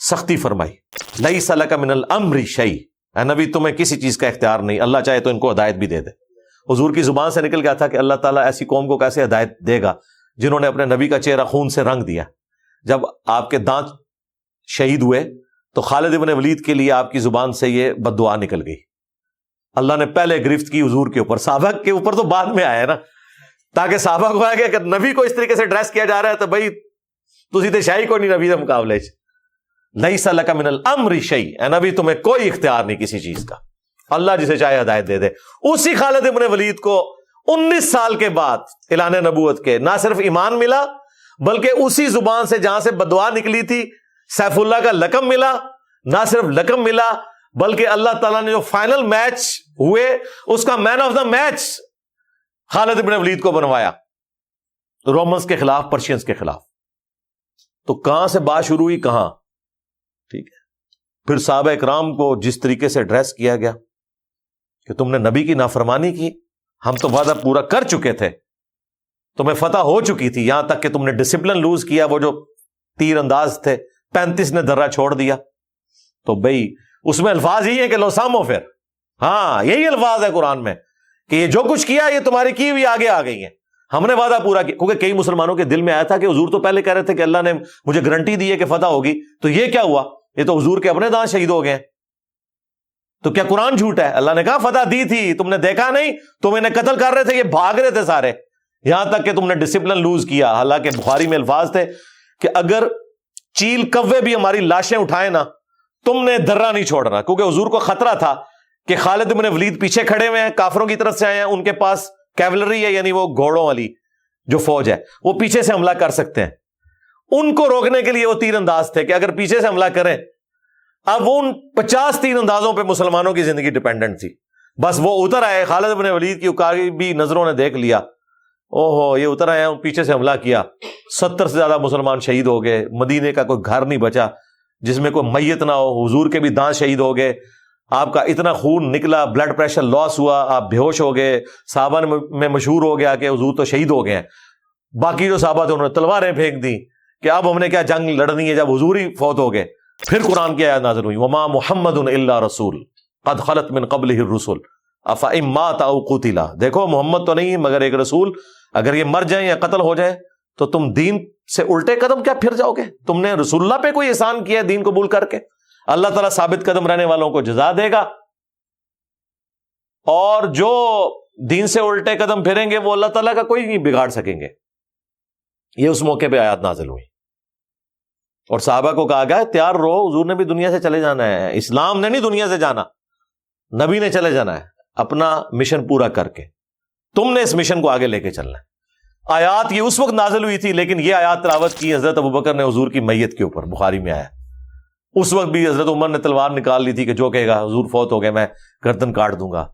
سختی فرمائی، لیس لک من الامر شیء، اے نبی تمہیں کسی چیز کا اختیار نہیں، اللہ چاہے تو ان کو ہدایت بھی دے دے۔ حضور کی زبان سے نکل گیا تھا کہ اللہ تعالیٰ ایسی قوم کو کیسے ہدایت دے گا جنہوں نے اپنے نبی کا چہرہ خون سے رنگ دیا۔ جب آپ کے دانت شہید ہوئے تو خالد ابن ولید کے لیے آپ کی زبان سے یہ بد دعا نکل گئی۔ اللہ نے پہلے گرفت کی حضور کے اوپر، صحابہ کے اوپر تو بعد میں آیا نا، تاکہ صحابہ کو آگے کہ نبی کو اس طریقے سے ڈریس کیا جا رہا ہے تو بھائی تسی تے شاہی کو نہیں نبی کے مقابلے چ، لیس لک من الامر شیء، اے نبی تمہیں کوئی اختیار نہیں کسی چیز کا، اللہ جسے چاہے ہدایت دے دے۔ اسی خالد ابن ولید کو 19 سال کے بعد اعلان نبوت کے نہ صرف ایمان ملا، بلکہ اسی زبان سے جہاں سے بددعا نکلی تھی سیف اللہ کا لقب ملا۔ نہ صرف لقب ملا بلکہ اللہ تعالیٰ نے جو فائنل میچ ہوئے اس کا مین آف دا میچ خالد ابن ولید کو بنوایا، رومنز کے خلاف، پرشینز کے خلاف۔ تو کہاں سے بات شروع ہوئی؟ کہاں؟ ٹھیک ہے، پھر صحابہ اکرام کو جس طریقے سے ڈریس کیا گیا کہ تم نے نبی کی نافرمانی کی، ہم تو وعدہ پورا کر چکے تھے، تمہیں فتح ہو چکی تھی، یہاں تک کہ تم نے ڈسپلن لوز کیا، وہ جو تیر انداز تھے 35 نے درہ چھوڑ دیا۔ تو بھئی اس میں الفاظ یہی ہے کہ لو سامو، پھر ہاں یہی الفاظ ہے قرآن میں کہ یہ جو کچھ کیا یہ تمہاری کی ہوئی آگے آ گئی ہیں، ہم نے وعدہ پورا کیا۔ کیونکہ کئی مسلمانوں کے دل میں آیا تھا کہ حضور تو پہلے کہہ رہے تھے کہ اللہ نے مجھے گارنٹی دی ہے کہ فتح ہوگی، تو یہ کیا ہوا؟ یہ تو حضور کے اپنے دانت شہید ہو گئے ہیں، تو کیا قرآن جھوٹ ہے؟ اللہ نے کہا فتح دی تھی، تم نے دیکھا نہیں، تم انہیں قتل کر رہے تھے، یہ بھاگ رہے تھے سارے، یہاں تک کہ تم نے ڈسپلن لوز کیا۔ حالانکہ بخاری میں الفاظ تھے کہ اگر چیل کوے بھی ہماری لاشیں اٹھائیں نا، تم نے درہ نہیں چھوڑنا، کیونکہ حضور کو خطرہ تھا کہ خالد بن ولید پیچھے کھڑے ہوئے ہیں، کافروں کی طرف سے آئے ہیں، ان کے پاس کیولری ہے، یعنی وہ گھوڑوں والی جو فوج ہے، وہ پیچھے سے حملہ کر سکتے ہیں۔ ان کو روکنے کے لیے وہ تیر انداز تھے کہ اگر پیچھے سے حملہ کریں، اب ان 50 تیر اندازوں پہ مسلمانوں کی زندگی ڈیپینڈنٹ تھی۔ بس وہ اتر آئے، خالد بن ولید کی قریبی نظروں نے دیکھ لیا، اوہو یہ اتر آئے ہیں، پیچھے سے حملہ کیا، 70 سے زیادہ مسلمان شہید ہو گئے، مدینے کا کوئی گھر نہیں بچا جس میں کوئی میت نہ ہو، حضور کے بھی دانت شہید ہو گئے، آپ کا اتنا خون نکلا، بلڈ پریشر لاس ہوا، آپ بے ہوش ہو گئے، صحابہ میں مشہور ہو گیا کہ حضور تو شہید ہو گئے ہیں۔ باقی جو صحابہ تھے انہوں نے تلواریں پھینک دی کہ اب ہم نے کیا جنگ لڑنی ہے جب حضور ہی فوت ہو گئے۔ پھر قرآن کی آیت نازل ہوئی، وما محمد الا رسول قد خلت من قبلہ الرسل افإن مات او قتل، دیکھو محمد تو نہیں مگر ایک رسول، اگر یہ مر جائیں یا قتل ہو جائیں تو تم دین سے الٹے قدم کیا پھر جاؤ گے؟ تم نے رسول اللہ پہ کوئی احسان کیا دین قبول کر کے؟ اللہ تعالیٰ ثابت قدم رہنے والوں کو جزا دے گا، اور جو دین سے الٹے قدم پھریں گے وہ اللہ تعالیٰ کا کوئی نہیں بگاڑ سکیں گے۔ یہ اس موقع پہ آیات نازل ہوئی، اور صحابہ کو کہا گیا تیار رہو، حضور نے بھی دنیا سے چلے جانا ہے، اسلام نے نہیں دنیا سے جانا، نبی نے چلے جانا ہے اپنا مشن پورا کر کے، تم نے اس مشن کو آگے لے کے چلنا ہے۔ آیات یہ اس وقت نازل ہوئی تھی، لیکن یہ آیات تلاوت کی حضرت ابوبکر نے حضور کی میت کے اوپر، بخاری میں آیا۔ اس وقت بھی حضرت عمر نے تلوار نکال لی تھی کہ جو کہے گا حضور فوت ہو گئے میں گردن کاٹ دوں گا۔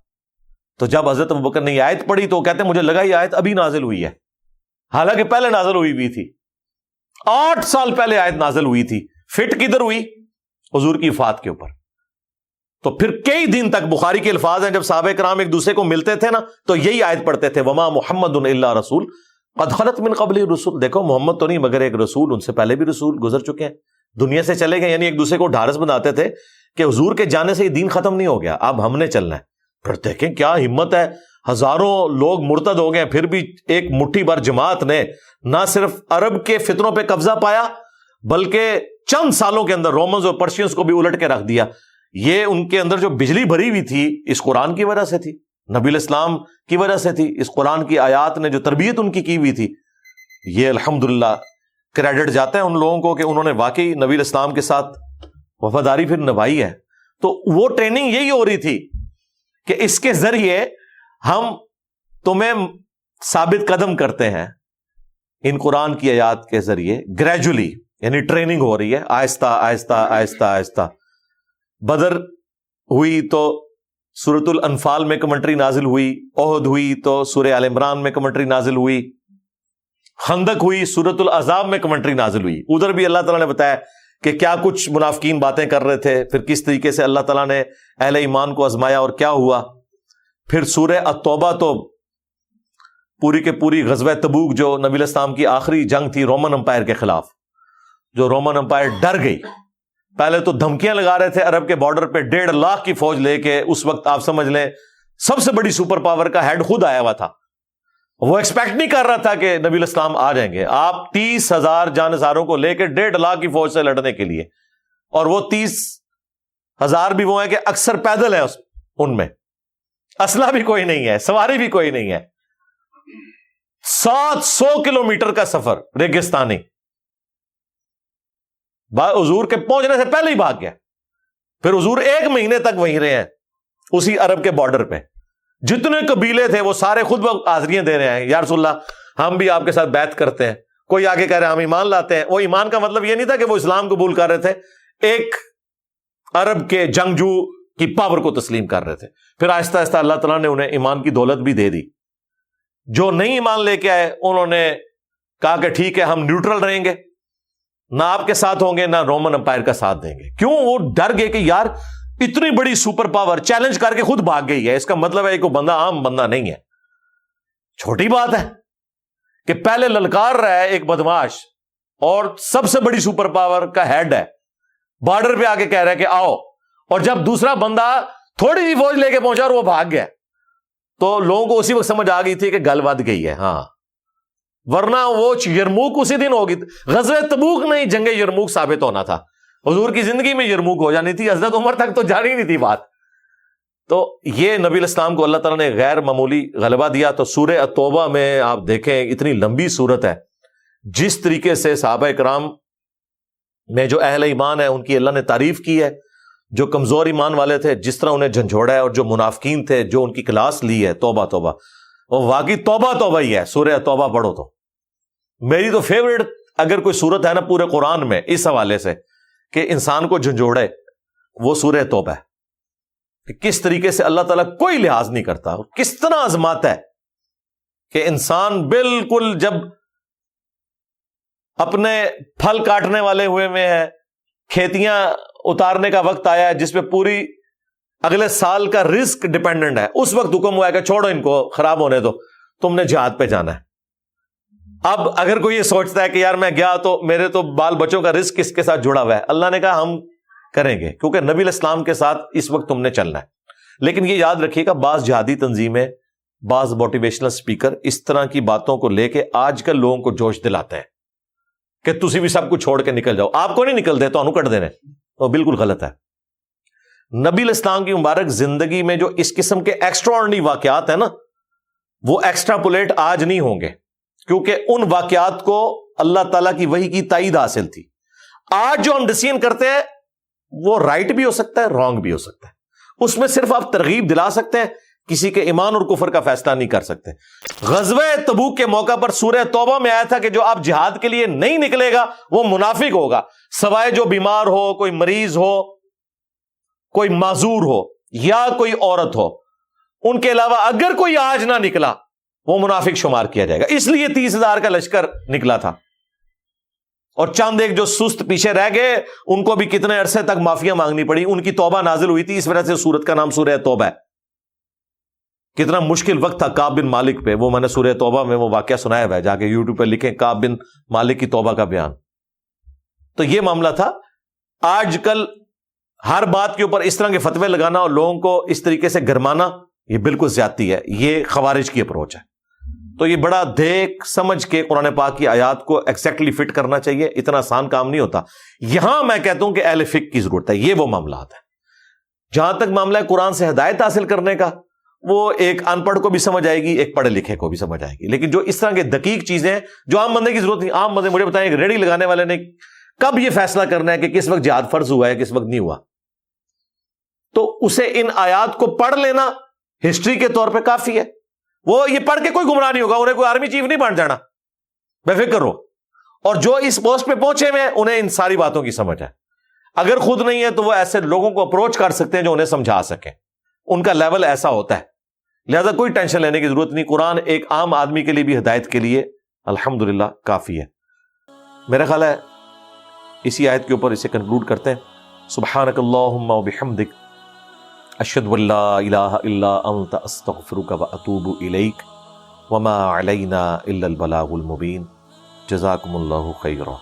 تو جب حضرت ابوبکر نے یہ آیت پڑھی تو کہتے ہیں مجھے لگا یہ آیت ابھی نازل ہوئی ہے، حالانکہ پہلے نازل ہوئی تھی، 8 سال پہلے آیت نازل ہوئی تھی۔ فٹ کدھر ہوئی؟ حضور کی وفات کے اوپر۔ تو پھر کئی دن تک بخاری کے الفاظ ہیں، جب صحابہ کرام ایک دوسرے کو ملتے تھے نا تو یہی آیت پڑھتے تھے، وما محمد الا رسول قد خلت من قبل الرسل، دیکھو محمد تو نہیں مگر ایک رسول، ان سے پہلے بھی رسول گزر چکے ہیں، دنیا سے چلے گئے۔ یعنی ایک دوسرے کو ڈھارس بناتے تھے کہ حضور کے جانے سے یہ دین ختم نہیں ہو گیا، اب ہم نے چلنا ہے۔ پھر دیکھیں کیا ہمت ہے، ہزاروں لوگ مرتد ہو گئے، پھر بھی ایک مٹھی بھر جماعت نے نہ صرف عرب کے فتنوں پہ قبضہ پایا بلکہ چند سالوں کے اندر رومنز اور پرشینز کو بھی الٹ کے رکھ دیا۔ یہ ان کے اندر جو بجلی بھری ہوئی تھی اس قرآن کی وجہ سے تھی، نبی الاسلام کی وجہ سے تھی، اس قرآن کی آیات نے جو تربیت ان کی ہوئی تھی۔ یہ الحمدللہ کریڈٹ جاتا ہے ان لوگوں کو کہ انہوں نے واقعی نبی الاسلام کے ساتھ وفاداری پھر نبھائی ہے۔ تو وہ ٹریننگ یہی ہو رہی تھی کہ اس کے ذریعے ہم تمہیں ثابت قدم کرتے ہیں، ان قرآن کی آیات کے ذریعے گریجولی، یعنی ٹریننگ ہو رہی ہے آہستہ آہستہ آہستہ آہستہ۔ بدر ہوئی تو سورۃ الانفال میں کمنٹری نازل ہوئی، احد ہوئی تو سورہ آل عمران میں کمنٹری نازل ہوئی، خندق ہوئی سورۃ الاحزاب میں کمنٹری نازل ہوئی۔ ادھر بھی اللہ تعالیٰ نے بتایا کہ کیا کچھ منافقین باتیں کر رہے تھے، پھر کس طریقے سے اللہ تعالیٰ نے اہل ایمان کو آزمایا اور کیا ہوا۔ پھر سورہ التوبہ تو پوری کے پوری غزوہ تبوک جو نبی الاسلام کی آخری جنگ تھی رومن امپائر کے خلاف، جو رومن امپائر ڈر گئی، پہلے تو دھمکیاں لگا رہے تھے عرب کے بارڈر پہ 1.5 لاکھ کی فوج لے کے، اس وقت آپ سمجھ لیں سب سے بڑی سپر پاور کا ہیڈ خود آیا ہوا تھا، وہ ایکسپیکٹ نہیں کر رہا تھا کہ نبی الاسلام آ جائیں گے۔ آپ 30,000 جانساروں کو لے کے 1.5 لاکھ کی فوج سے لڑنے کے لیے، اور وہ 30,000 بھی وہ ہیں کہ اکثر پیدل ہیں، ان میں اسلحہ بھی کوئی نہیں ہے، سواری بھی کوئی نہیں ہے، 700 کلومیٹر کا سفر ریگستانی، حضور کے پہنچنے سے پہلے ہی بھاگ گیا۔ پھر حضور 1 مہینے تک وہیں رہے ہیں اسی عرب کے بارڈر پہ، جتنے قبیلے تھے وہ سارے خود حاضریاں دے رہے ہیں، یا رسول اللہ ہم بھی آپ کے ساتھ بیعت کرتے ہیں۔ کوئی آگے کہہ رہے ہیں ہم ایمان لاتے ہیں، وہ ایمان کا مطلب یہ نہیں تھا کہ وہ اسلام قبول کر رہے تھے، ایک عرب کے جنگجو کی پاور کو تسلیم کر رہے تھے۔ پھر آہستہ آہستہ اللہ تعالیٰ نے انہیں ایمان کی دولت بھی دے دی۔ جو نہیں ایمان لے کے آئے انہوں نے کہا کہ ٹھیک ہے ہم نیوٹرل رہیں گے، نہ آپ کے ساتھ ہوں گے نہ رومن امپائر کا ساتھ دیں گے۔ کیوں؟ وہ ڈر گئے کہ یار اتنی بڑی سپر پاور چیلنج کر کے خود بھاگ گئی ہے، اس کا مطلب ہے کہ بندہ عام بندہ نہیں ہے، چھوٹی بات ہے کہ پہلے للکار رہا ہے ایک بدماش اور سب سے بڑی سپر پاور کا ہیڈ ہے، بارڈر پہ آ کے کہہ رہا ہے کہ آؤ، اور جب دوسرا بندہ تھوڑی سی فوج لے کے پہنچا اور وہ بھاگ گیا تو لوگوں کو اسی وقت سمجھ آ گئی تھی کہ گل ود گئی ہے۔ ہاں، ورنہ وہ یرموک اسی دن ہوگی، غزوہ تبوک نہیں جنگ یرموک ثابت ہونا تھا، حضور کی زندگی میں یرموک ہو جانی تھی، حضرت عمر تک تو جانی نہیں تھی بات۔ تو یہ نبی الاسلام کو اللہ تعالیٰ نے غیر معمولی غلبہ دیا۔ تو سورہ التوبہ میں آپ دیکھیں اتنی لمبی سورت ہے، جس طریقے سے صحابہ کرام میں جو اہل ایمان ہے ان کی اللہ نے تعریف کی ہے، جو کمزور ایمان والے تھے جس طرح انہیں جھنجھوڑا ہے، اور جو منافقین تھے جو ان کی کلاس لی ہے، توبہ توبہ، وہ واقعی توبہ توبہ ہی ہے۔ سورہ توبہ پڑھو تو میری تو فیوریٹ اگر کوئی سورت ہے نا پورے قرآن میں اس حوالے سے کہ انسان کو جھنجھوڑے، وہ سورہ توبہ ہے، کہ کس طریقے سے اللہ تعالیٰ کوئی لحاظ نہیں کرتا، اور کس طرح آزماتا ہے کہ انسان بالکل جب اپنے پھل کاٹنے والے ہوئے میں ہے، کھیتیاں اتارنے کا وقت آیا ہے جس پہ پوری اگلے سال کا رزق ڈیپینڈنٹ ہے، اس وقت حکم ہوا ہے کہ چھوڑو ان کو، خراب ہونے دو، تم نے جہاد پہ جانا ہے۔ اب اگر کوئی یہ سوچتا ہے کہ یار میں گیا تو میرے تو بال بچوں کا رزق کس کے ساتھ جڑا ہوا ہے، اللہ نے کہا ہم کریں گے، کیونکہ نبی الاسلام کے ساتھ اس وقت تم نے چلنا ہے۔ لیکن یہ یاد رکھیے گا بعض جہادی تنظیمیں، بعض موٹیویشنل سپیکر اس طرح کی باتوں کو لے کے آج کل لوگوں کو جوش دلاتے ہیں کہ تسی بھی سب کچھ چھوڑ کے نکل جاؤ. آپ کو نہیں نکل دے تو انہوں کٹ دینے, وہ بالکل غلط ہے. نبی علیہ السلام کی مبارک زندگی میں جو اس قسم کے ایکسٹراآرڈنری واقعات ہیں نا, وہ ایکسٹراپولیٹ آج نہیں ہوں گے, کیونکہ ان واقعات کو اللہ تعالیٰ کی وحی کی تائید حاصل تھی. آج جو ہم ڈسیژن کرتے ہیں وہ رائٹ بھی ہو سکتا ہے, رانگ بھی ہو سکتا ہے. اس میں صرف آپ ترغیب دلا سکتے ہیں, کسی کے ایمان اور کفر کا فیصلہ نہیں کر سکتے. غزوہ تبوک کے موقع پر سورہ توبہ میں آیا تھا کہ جو آپ جہاد کے لیے نہیں نکلے گا وہ منافق ہوگا, سوائے جو بیمار ہو, کوئی مریض ہو, کوئی معذور ہو یا کوئی عورت ہو. ان کے علاوہ اگر کوئی آج نہ نکلا وہ منافق شمار کیا جائے گا. اس لیے 30,000 کا لشکر نکلا تھا, اور چند ایک جو سست پیچھے رہ گئے ان کو بھی کتنے عرصے تک معافیاں مانگنی پڑی. ان کی توبہ نازل ہوئی تھی, اس وجہ سے سورت کا نام سورہ توبہ ہے. کتنا مشکل وقت تھا کعب بن مالک پہ, وہ میں نے سورہ توبہ میں وہ واقعہ سنایا ہوا ہے, جا کے یوٹیوب پہ لکھیں کعب بن مالک کی توبہ کا بیان. تو یہ معاملہ تھا. آج کل ہر بات کے اوپر اس طرح کے فتوے لگانا اور لوگوں کو اس طریقے سے گرمانا, یہ بالکل زیادتی ہے, یہ خوارج کی اپروچ ہے. تو یہ بڑا دیکھ سمجھ کے قرآن پاک کی آیات کو ایگزیکٹلی فٹ کرنا چاہیے. اتنا آسان کام نہیں ہوتا. یہاں میں کہتا ہوں کہ اہل فقہ کی ضرورت ہے. یہ وہ معاملات ہیں. جہاں تک معاملہ ہے قرآن سے ہدایت حاصل کرنے کا, وہ ایک ان پڑھ کو بھی سمجھ آئے گی, ایک پڑھے لکھے کو بھی سمجھ آئے گی. لیکن جو اس طرح کے دقیق چیزیں ہیں جو عام بندے کی ضرورت نہیں. عام بندے, مجھے بتائیں کہ ریڑھی لگانے والے نے کب یہ فیصلہ کرنا ہے کہ کس وقت جہاد فرض ہوا ہے, کس وقت نہیں ہوا, تو اسے ان آیات کو پڑھ لینا ہسٹری کے طور پہ کافی ہے. وہ یہ پڑھ کے کوئی گمراہ نہیں ہوگا, انہیں کوئی آرمی چیف نہیں بن جانا, بے فکر رہو. اور جو اس پوسٹ پہ پہنچے ہوئے ہیں انہیں ان ساری باتوں کی سمجھ ہے. اگر خود نہیں ہے تو وہ ایسے لوگوں کو اپروچ کر سکتے ہیں جو انہیں سمجھا سکیں. ان کا لیول ایسا ہوتا ہے, لہذا کوئی ٹینشن لینے کی ضرورت نہیں. قرآن ایک عام آدمی کے لیے بھی ہدایت کے لیے الحمدللہ کافی ہے. میرا خیال ہے اسی آیت کے اوپر اسے کنکلوڈ کرتے ہیں. سبحانک اللہم و بحمدک, اشہد ان لا الہ الا انت, استغفرک و اتوب الیک, وما علینا الا البلاغ المبین. جزاکم اللہ خیرا.